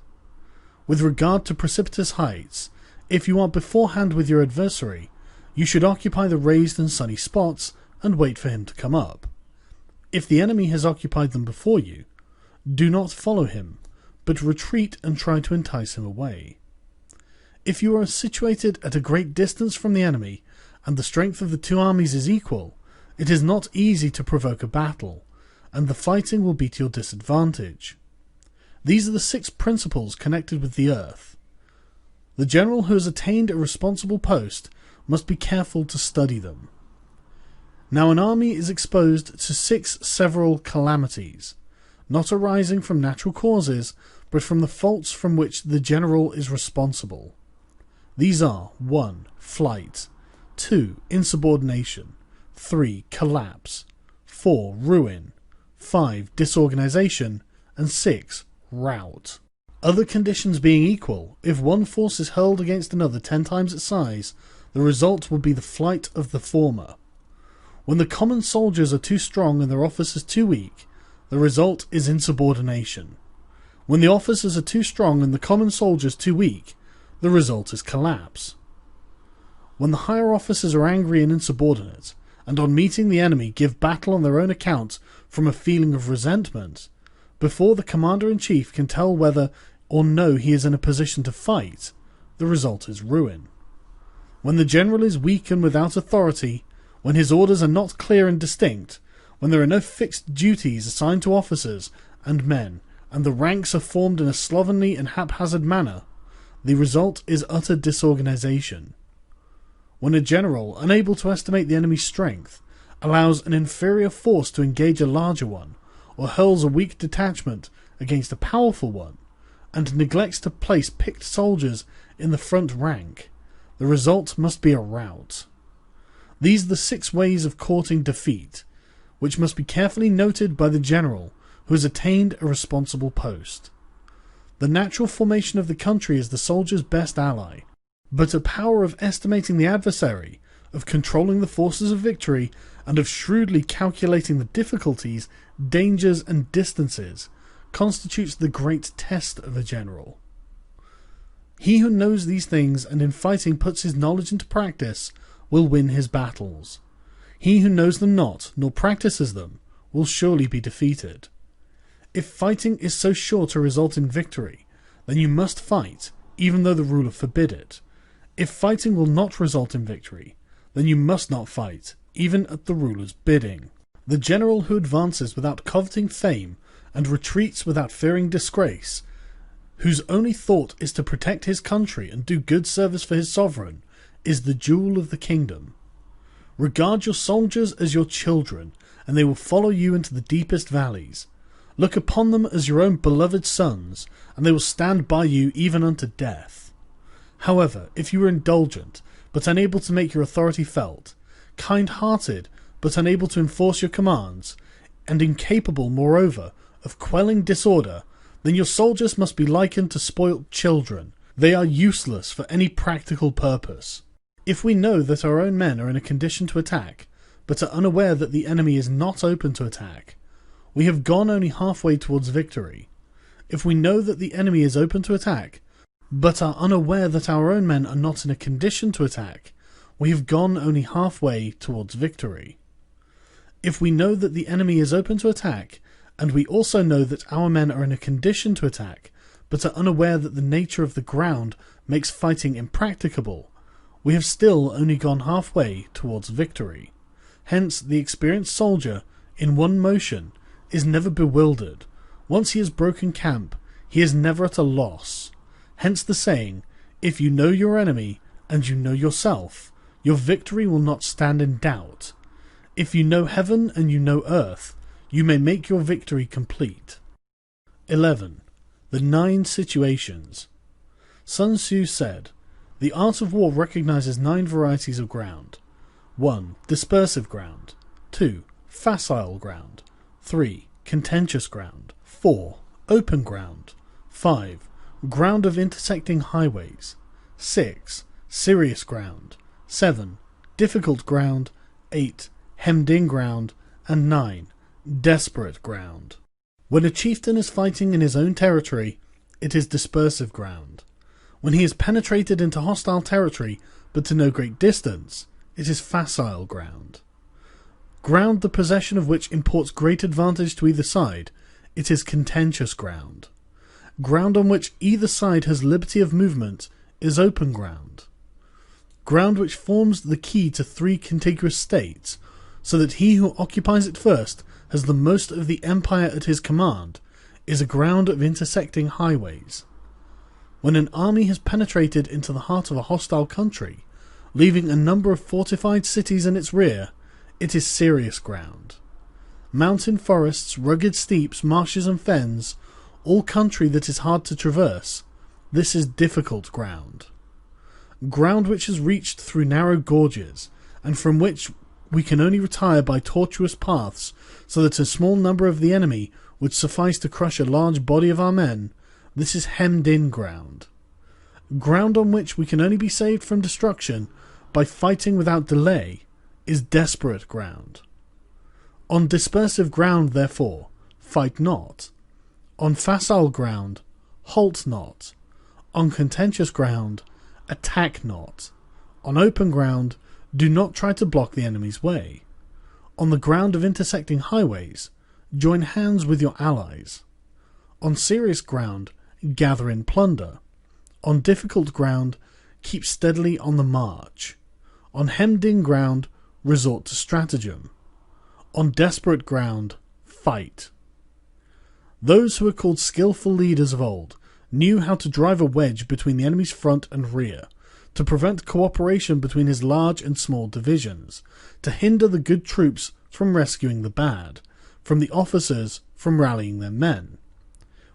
With regard to precipitous heights, if you are beforehand with your adversary, you should occupy the raised and sunny spots and wait for him to come up. If the enemy has occupied them before you, do not follow him, but retreat and try to entice him away. If you are situated at a great distance from the enemy, and the strength of the two armies is equal, it is not easy to provoke a battle, and the fighting will be to your disadvantage. These are the 6 principles connected with the earth. The general who has attained a responsible post must be careful to study them. Now an army is exposed to 6 several calamities, not arising from natural causes, but from the faults from which the general is responsible. These are 1. Flight, 2. Insubordination, 3. Collapse, 4. Ruin, 5. Disorganization, and 6. Rout. Other conditions being equal, if one force is hurled against another 10 times its size, the result will be the flight of the former. When the common soldiers are too strong and their officers too weak, the result is insubordination. When the officers are too strong and the common soldiers too weak, the result is collapse. When the higher officers are angry and insubordinate, and on meeting the enemy give battle on their own account from a feeling of resentment, before the commander-in-chief can tell whether or no he is in a position to fight, the result is ruin. When the general is weak and without authority, when his orders are not clear and distinct, when there are no fixed duties assigned to officers and men, and the ranks are formed in a slovenly and haphazard manner, the result is utter disorganization. When a general, unable to estimate the enemy's strength, allows an inferior force to engage a larger one, or hurls a weak detachment against a powerful one, and neglects to place picked soldiers in the front rank, the result must be a rout. These are the 6 ways of courting defeat, which must be carefully noted by the general who has attained a responsible post. The natural formation of the country is the soldier's best ally, but a power of estimating the adversary, of controlling the forces of victory, and of shrewdly calculating the difficulties, dangers, and distances constitutes the great test of a general. He who knows these things and in fighting puts his knowledge into practice will win his battles. He who knows them not, nor practices them, will surely be defeated. If fighting is so sure to result in victory, then you must fight, even though the ruler forbid it. If fighting will not result in victory, then you must not fight, even at the ruler's bidding. The general who advances without coveting fame, and retreats without fearing disgrace, whose only thought is to protect his country and do good service for his sovereign, is the jewel of the kingdom. Regard your soldiers as your children, and they will follow you into the deepest valleys. Look upon them as your own beloved sons, and they will stand by you even unto death. However, if you are indulgent, but unable to make your authority felt, kind-hearted, but unable to enforce your commands, and incapable, moreover, of quelling disorder, then your soldiers must be likened to spoilt children. They are useless for any practical purpose. If we know that our own men are in a condition to attack, but are unaware that the enemy is not open to attack, we have gone only halfway towards victory. If we know that the enemy is open to attack, but are unaware that our own men are not in a condition to attack, we have gone only halfway towards victory. If we know that the enemy is open to attack, and we also know that our men are in a condition to attack, but are unaware that the nature of the ground makes fighting impracticable, we have still only gone halfway towards victory. Hence, the experienced soldier, in one motion, is never bewildered. Once he has broken camp, he is never at a loss. Hence the saying, if you know your enemy, and you know yourself, your victory will not stand in doubt. If you know heaven and you know earth, you may make your victory complete. 11. The 9 situations. Sun Tzu said, the art of war recognizes 9 varieties of ground. 1. Dispersive ground. 2. Facile ground. 3. Contentious ground. 4. Open ground. 5. Ground of intersecting highways. 6. Serious ground. 7. Difficult ground. 8. Hemmed-in ground. And 9. Desperate ground. When a chieftain is fighting in his own territory, it is dispersive ground. When he has penetrated into hostile territory, but to no great distance, it is facile ground. Ground the possession of which imports great advantage to either side, it is contentious ground. Ground on which either side has liberty of movement is open ground. Ground which forms the key to 3 contiguous states, so that he who occupies it first has the most of the empire at his command, is a ground of intersecting highways. When an army has penetrated into the heart of a hostile country, leaving a number of fortified cities in its rear, it is serious ground. Mountain forests, rugged steeps, marshes and fens, all country that is hard to traverse, this is difficult ground. Ground which is reached through narrow gorges, and from which we can only retire by tortuous paths, so that a small number of the enemy would suffice to crush a large body of our men, This is hemmed-in ground. Ground on which we can only be saved from destruction by fighting without delay is desperate ground. On dispersive ground, therefore, fight not. On facile ground, halt not. On contentious ground, attack not. On open ground, do not try to block the enemy's way. On the ground of intersecting highways, join hands with your allies. On serious ground, gather in plunder. On difficult ground, keep steadily on the march. On hemmed-in ground, resort to stratagem. On desperate ground, fight. Those who were called skillful leaders of old knew how to drive a wedge between the enemy's front and rear, to prevent cooperation between his large and small divisions, to hinder the good troops from rescuing the bad, from the officers from rallying their men.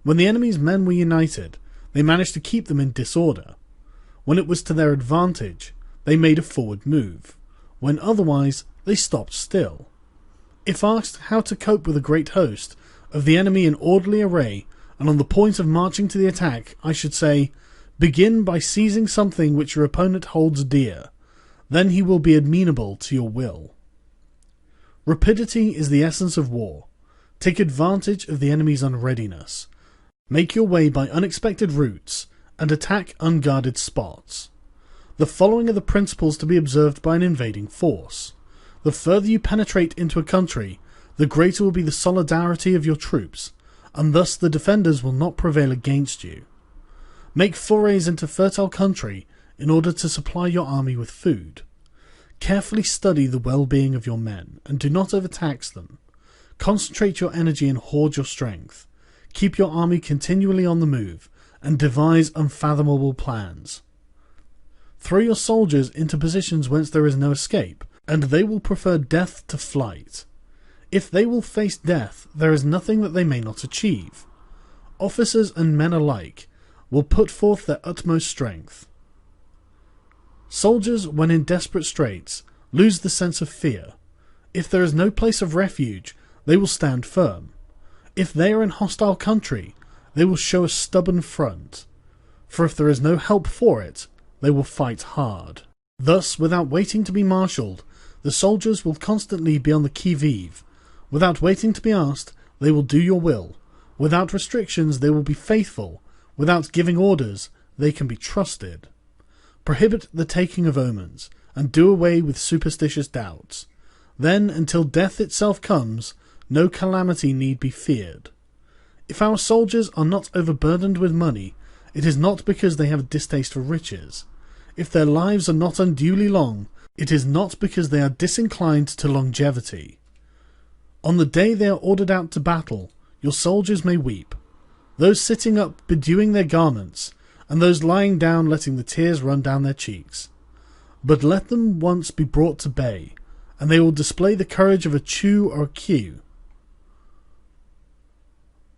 When the enemy's men were united, they managed to keep them in disorder. When it was to their advantage, they made a forward move. When otherwise, they stopped still. If asked how to cope with a great host of the enemy in orderly array and on the point of marching to the attack, I should say, begin by seizing something which your opponent holds dear. Then he will be amenable to your will. Rapidity is the essence of war. Take advantage of the enemy's unreadiness. Make your way by unexpected routes, and attack unguarded spots. The following are the principles to be observed by an invading force. The further you penetrate into a country, the greater will be the solidarity of your troops, and thus the defenders will not prevail against you. Make forays into fertile country in order to supply your army with food. Carefully study the well-being of your men, and do not overtax them. Concentrate your energy and hoard your strength. Keep your army continually on the move, and devise unfathomable plans. Throw your soldiers into positions whence there is no escape, and they will prefer death to flight. If they will face death, there is nothing that they may not achieve. Officers and men alike will put forth their utmost strength. Soldiers, when in desperate straits, lose the sense of fear. If there is no place of refuge, they will stand firm. If they are in hostile country, they will show a stubborn front. For if there is no help for it, they will fight hard. Thus, without waiting to be marshalled, the soldiers will constantly be on the qui-vive. Without waiting to be asked, they will do your will. Without restrictions, they will be faithful. Without giving orders, they can be trusted. Prohibit the taking of omens, and do away with superstitious doubts. Then, until death itself comes, no calamity need be feared. If our soldiers are not overburdened with money, it is not because they have a distaste for riches. If their lives are not unduly long, it is not because they are disinclined to longevity. On the day they are ordered out to battle, your soldiers may weep, those sitting up bedewing their garments, and those lying down letting the tears run down their cheeks. But let them once be brought to bay, and they will display the courage of a Chu or a Q.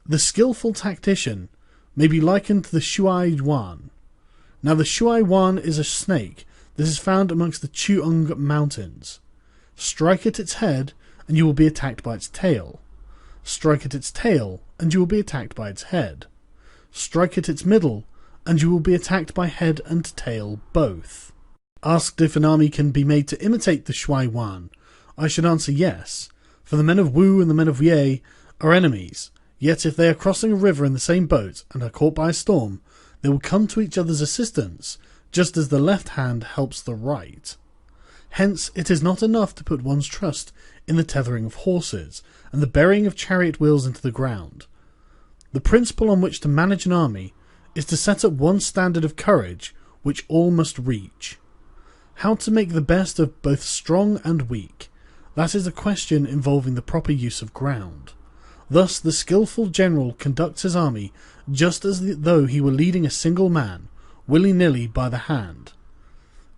The skillful tactician may be likened to the Shuai Yuan. Now the Shuai Yuan is a snake that is found amongst the Chuung mountains. Strike at its head, and you will be attacked by its tail. Strike at its tail, and you will be attacked by its head. Strike at its middle, and you will be attacked by head and tail both. Asked if an army can be made to imitate the Shuai Yuan, I should answer yes, for the men of Wu and the men of Ye are enemies, yet if they are crossing a river in the same boat and are caught by a storm, they will come to each other's assistance, just as the left hand helps the right. Hence it is not enough to put one's trust in the tethering of horses, and the burying of chariot wheels into the ground. The principle on which to manage an army is to set up one standard of courage which all must reach. How to make the best of both strong and weak, that is a question involving the proper use of ground. Thus the skillful general conducts his army just as though he were leading a single man, willy-nilly by the hand.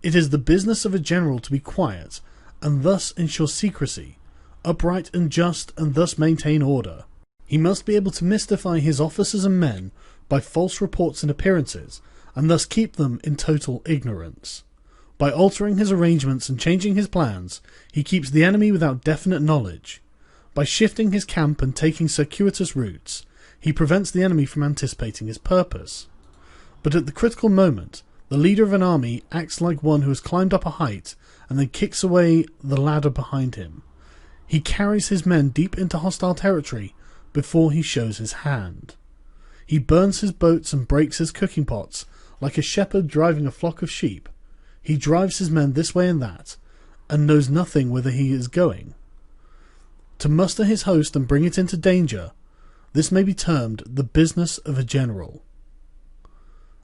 It is the business of a general to be quiet, and thus ensure secrecy, upright and just, and thus maintain order. He must be able to mystify his officers and men by false reports and appearances, and thus keep them in total ignorance. By altering his arrangements and changing his plans, he keeps the enemy without definite knowledge. By shifting his camp and taking circuitous routes, He prevents the enemy from anticipating his purpose. But at the critical moment, the leader of an army acts like one who has climbed up a height and then kicks away the ladder behind him. He carries his men deep into hostile territory before he shows his hand. He burns his boats and breaks his cooking pots like a shepherd driving a flock of sheep. He drives his men this way and that, and knows nothing whither he is going. To muster his host and bring it into danger, this may be termed the business of a general.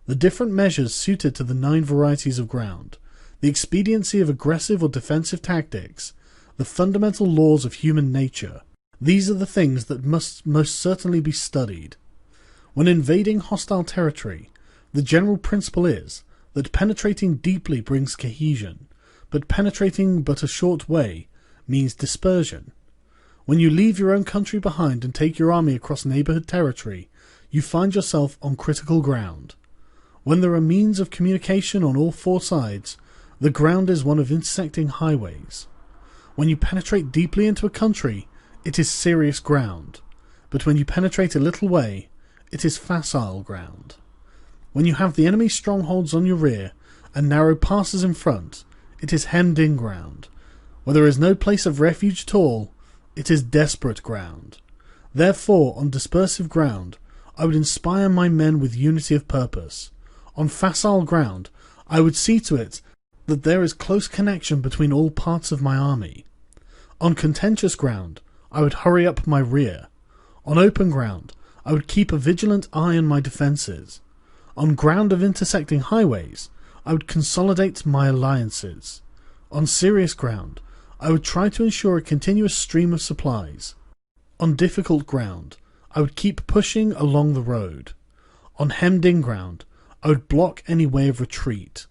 The different measures suited to the 9 varieties of ground, the expediency of aggressive or defensive tactics, the fundamental laws of human nature, these are the things that must most certainly be studied. When invading hostile territory, the general principle is that penetrating deeply brings cohesion, but penetrating but a short way means dispersion. When you leave your own country behind and take your army across neighbourhood territory, you find yourself on critical ground. When there are means of communication on all 4 sides, the ground is one of intersecting highways. When you penetrate deeply into a country, it is serious ground, but when you penetrate a little way, it is facile ground. When you have the enemy's strongholds on your rear and narrow passes in front, it is hemmed-in ground. Where there is no place of refuge at all, it is desperate ground. Therefore, on dispersive ground, I would inspire my men with unity of purpose. On facile ground, I would see to it that there is close connection between all parts of my army. On contentious ground, I would hurry up my rear. On open ground, I would keep a vigilant eye on my defences. On ground of intersecting highways, I would consolidate my alliances. On serious ground, I would try to ensure a continuous stream of supplies. On difficult ground, I would keep pushing along the road. On hemmed-in ground, I would block any way of retreat.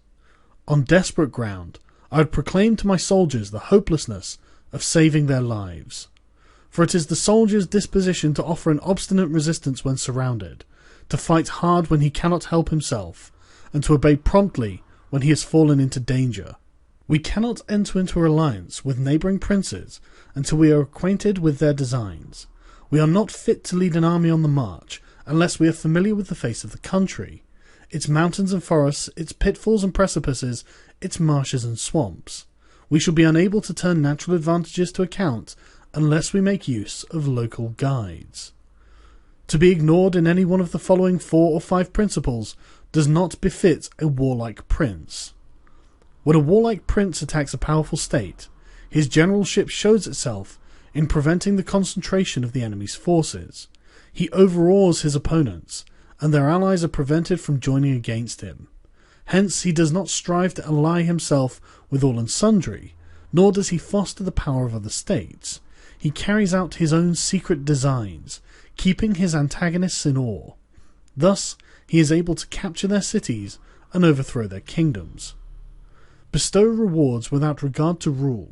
On desperate ground, I would proclaim to my soldiers the hopelessness of saving their lives. For it is the soldier's disposition to offer an obstinate resistance when surrounded, to fight hard when he cannot help himself, and to obey promptly when he has fallen into danger. We cannot enter into an alliance with neighbouring princes until we are acquainted with their designs. We are not fit to lead an army on the march unless we are familiar with the face of the country, its mountains and forests, its pitfalls and precipices, its marshes and swamps. We shall be unable to turn natural advantages to account unless we make use of local guides. To be ignored in any one of the following 4 or 5 principles does not befit a warlike prince. When a warlike prince attacks a powerful state, his generalship shows itself in preventing the concentration of the enemy's forces. He overawes his opponents, and their allies are prevented from joining against him. Hence he does not strive to ally himself with all and sundry, nor does he foster the power of other states. He carries out his own secret designs, keeping his antagonists in awe. Thus he is able to capture their cities and overthrow their kingdoms. Bestow rewards without regard to rule,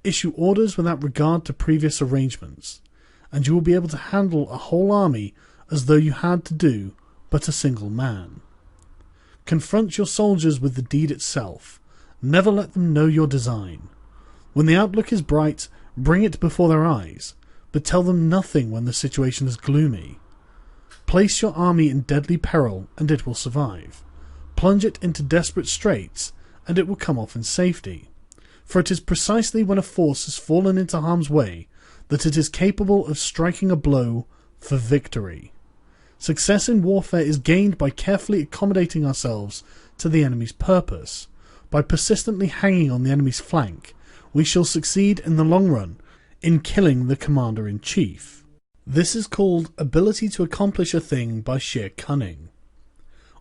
issue orders without regard to previous arrangements, and you will be able to handle a whole army as though you had to do but a single man. Confront your soldiers with the deed itself. Never let them know your design. When the outlook is bright, bring it before their eyes, but tell them nothing when the situation is gloomy. Place your army in deadly peril, and it will survive. Plunge it into desperate straits, and it will come off in safety. For it is precisely when a force has fallen into harm's way that it is capable of striking a blow for victory. Success in warfare is gained by carefully accommodating ourselves to the enemy's purpose. By persistently hanging on the enemy's flank, we shall succeed in the long run in killing the commander-in-chief. This is called ability to accomplish a thing by sheer cunning.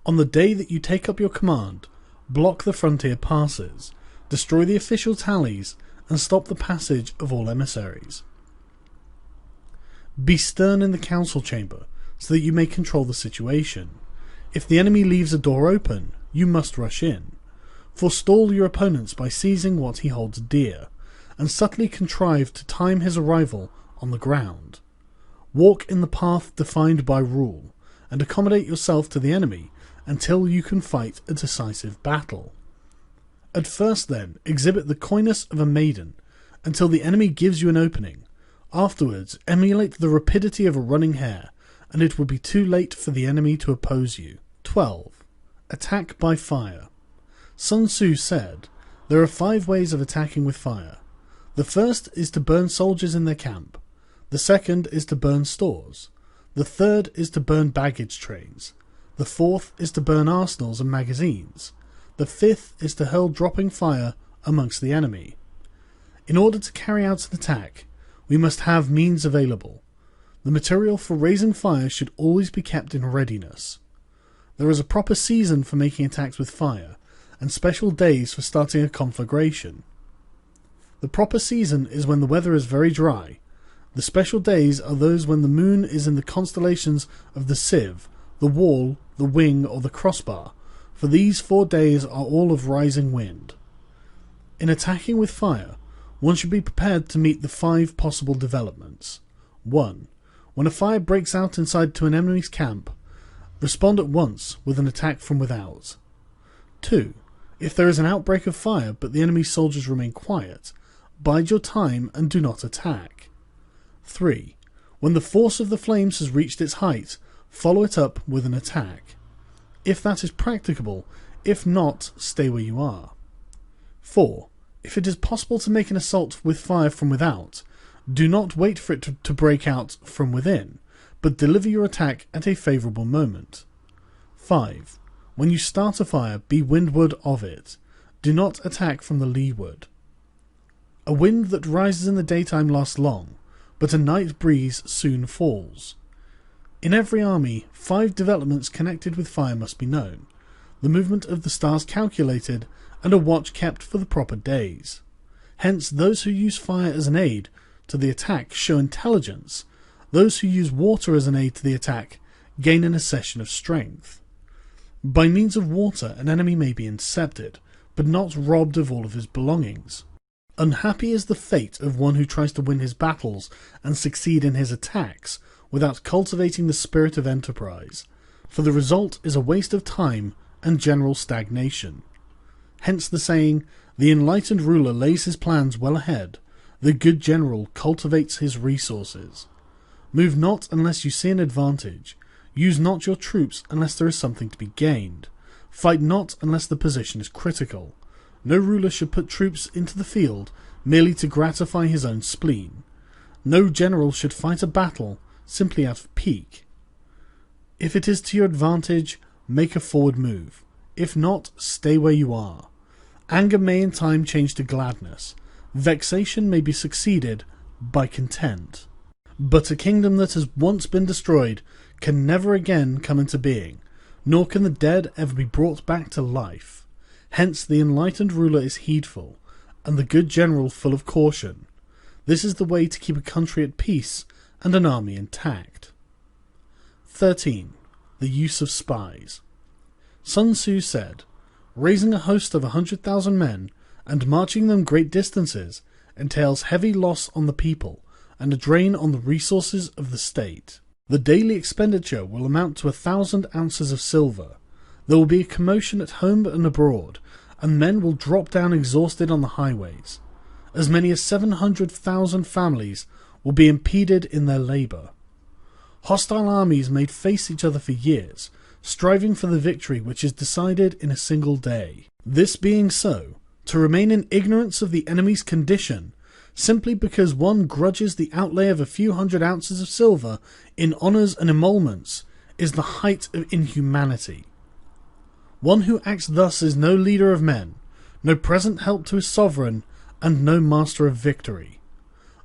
On the day that you take up your command, block the frontier passes, destroy the official tallies, and stop the passage of all emissaries. Be stern in the council chamber, so that you may control the situation. If the enemy leaves a door open, you must rush in. Forestall your opponents by seizing what he holds dear, and subtly contrive to time his arrival on the ground. Walk in the path defined by rule, and accommodate yourself to the enemy until you can fight a decisive battle. At first, then, exhibit the coyness of a maiden until the enemy gives you an opening. Afterwards, emulate the rapidity of a running hare, and it would be too late for the enemy to oppose you. 12. Attack by fire. Sun Tzu said, "There are 5 ways of attacking with fire. The first is to burn soldiers in their camp. The second is to burn stores. The third is to burn baggage trains. The fourth is to burn arsenals and magazines. The fifth is to hurl dropping fire amongst the enemy." In order to carry out an attack, we must have means available. The material for raising fire should always be kept in readiness. There is a proper season for making attacks with fire, and special days for starting a conflagration. The proper season is when the weather is very dry. The special days are those when the moon is in the constellations of the sieve, the wall, the wing, or the crossbar, for these 4 days are all of rising wind. In attacking with fire, one should be prepared to meet the 5 possible developments. 1. When a fire breaks out inside to an enemy's camp, respond at once with an attack from without. 2. If there is an outbreak of fire but the enemy's soldiers remain quiet, bide your time and do not attack. 3. When the force of the flames has reached its height, follow it up with an attack. If that is practicable, if not, stay where you are. 4. If it is possible to make an assault with fire from without, do not wait for it to break out from within, but deliver your attack at a favourable moment. 5. When you start a fire, be windward of it. Do not attack from the leeward. A wind that rises in the daytime lasts long, but a night breeze soon falls. In every army, 5 developments connected with fire must be known, the movement of the stars calculated, and a watch kept for the proper days. Hence, those who use fire as an aid to the attack show intelligence. Those who use water as an aid to the attack gain an accession of strength. By means of water, an enemy may be incepted, but not robbed of all of his belongings. Unhappy is the fate of one who tries to win his battles and succeed in his attacks without cultivating the spirit of enterprise, for the result is a waste of time and general stagnation. Hence the saying, "The enlightened ruler lays his plans well ahead, the good general cultivates his resources." Move not unless you see an advantage. Use not your troops unless there is something to be gained. Fight not unless the position is critical. No ruler should put troops into the field merely to gratify his own spleen. No general should fight a battle simply out of pique. If it is to your advantage, make a forward move. If not, stay where you are. Anger may in time change to gladness. Vexation may be succeeded by content. But a kingdom that has once been destroyed can never again come into being, nor can the dead ever be brought back to life. Hence the enlightened ruler is heedful, and the good general full of caution. This is the way to keep a country at peace and an army intact. 13. The use of spies. Sun Tzu said, "Raising a host of 100,000 men and marching them great distances entails heavy loss on the people and a drain on the resources of the state. The daily expenditure will amount to 1,000 ounces of silver. There will be a commotion at home and abroad, and men will drop down exhausted on the highways. As many as 700,000 families will be impeded in their labour. Hostile armies may face each other for years, striving for the victory which is decided in a single day. This being so, to remain in ignorance of the enemy's condition, simply because one grudges the outlay of a few hundred ounces of silver in honours and emoluments, is the height of inhumanity. One who acts thus is no leader of men, no present help to his sovereign, and no master of victory.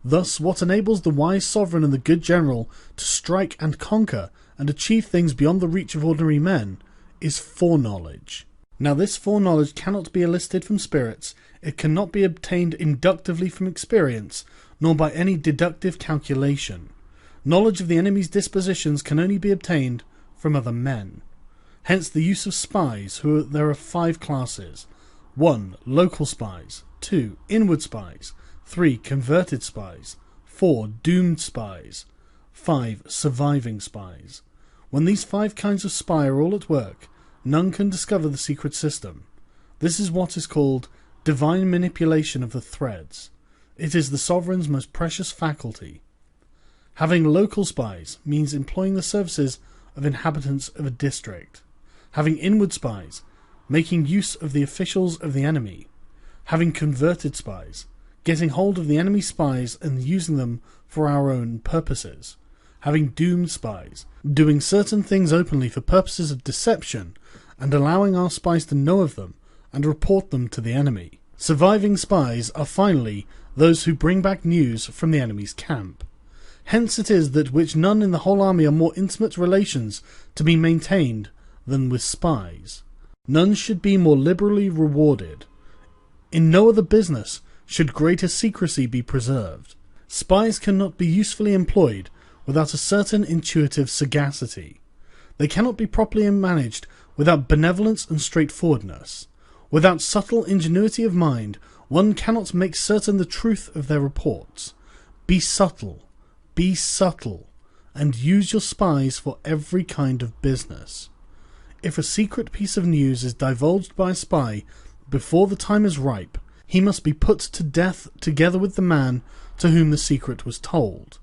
Thus, what enables the wise sovereign and the good general to strike and conquer and achieve things beyond the reach of ordinary men is foreknowledge. Now this foreknowledge cannot be elicited from spirits, it cannot be obtained inductively from experience, nor by any deductive calculation. Knowledge of the enemy's dispositions can only be obtained from other men. Hence the use of spies, there are 5 classes. 1. Local spies. 2. Inward spies. 3. Converted spies. 4. Doomed spies. 5. Surviving spies. When these 5 kinds of spy are all at work, none can discover the secret system. This is what is called divine manipulation of the threads. It is the sovereign's most precious faculty. Having local spies means employing the services of inhabitants of a district. Having inward spies, making use of the officials of the enemy. Having converted spies, getting hold of the enemy's spies and using them for our own purposes. Having doomed spies, doing certain things openly for purposes of deception and allowing our spies to know of them and report them to the enemy. Surviving spies are finally those who bring back news from the enemy's camp. Hence it is that which none in the whole army are more intimate relations to be maintained than with spies. None should be more liberally rewarded. In no other business should greater secrecy be preserved. Spies cannot be usefully employed without a certain intuitive sagacity. They cannot be properly managed without benevolence and straightforwardness. Without subtle ingenuity of mind, one cannot make certain the truth of their reports. Be subtle, and use your spies for every kind of business. If a secret piece of news is divulged by a spy before the time is ripe, he must be put to death together with the man to whom the secret was told.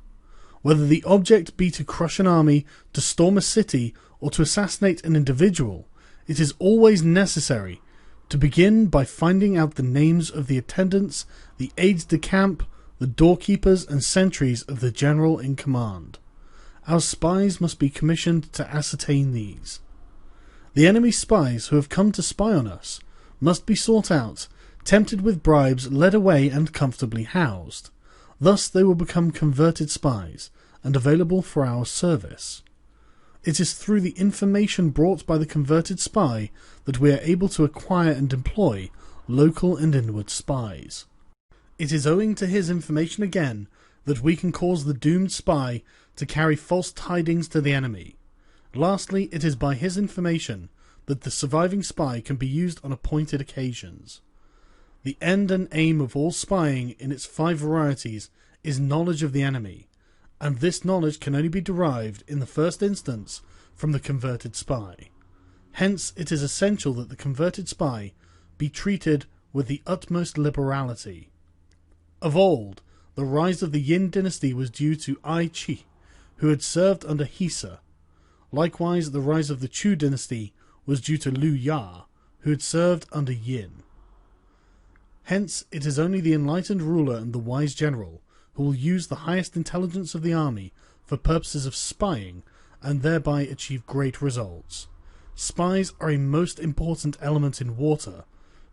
Whether the object be to crush an army, to storm a city, or to assassinate an individual, it is always necessary to begin by finding out the names of the attendants, the aides-de-camp, the doorkeepers and sentries of the general in command. Our spies must be commissioned to ascertain these. The enemy's spies who have come to spy on us must be sought out, tempted with bribes, led away and comfortably housed. Thus they will become converted spies and available for our service. It is through the information brought by the converted spy that we are able to acquire and employ local and inward spies. It is owing to his information again that we can cause the doomed spy to carry false tidings to the enemy. Lastly, it is by his information that the surviving spy can be used on appointed occasions. The end and aim of all spying in its 5 varieties is knowledge of the enemy, and this knowledge can only be derived in the first instance from the converted spy. Hence it is essential that the converted spy be treated with the utmost liberality. Of old, the rise of the Yin dynasty was due to Ai Chi, who had served under Hisa. Likewise, the rise of the Chu dynasty was due to Liu Ya, who had served under Yin. Hence, it is only the enlightened ruler and the wise general who will use the highest intelligence of the army for purposes of spying and thereby achieve great results. Spies are a most important element in water,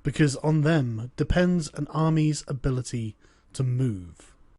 because on them depends an army's ability to move.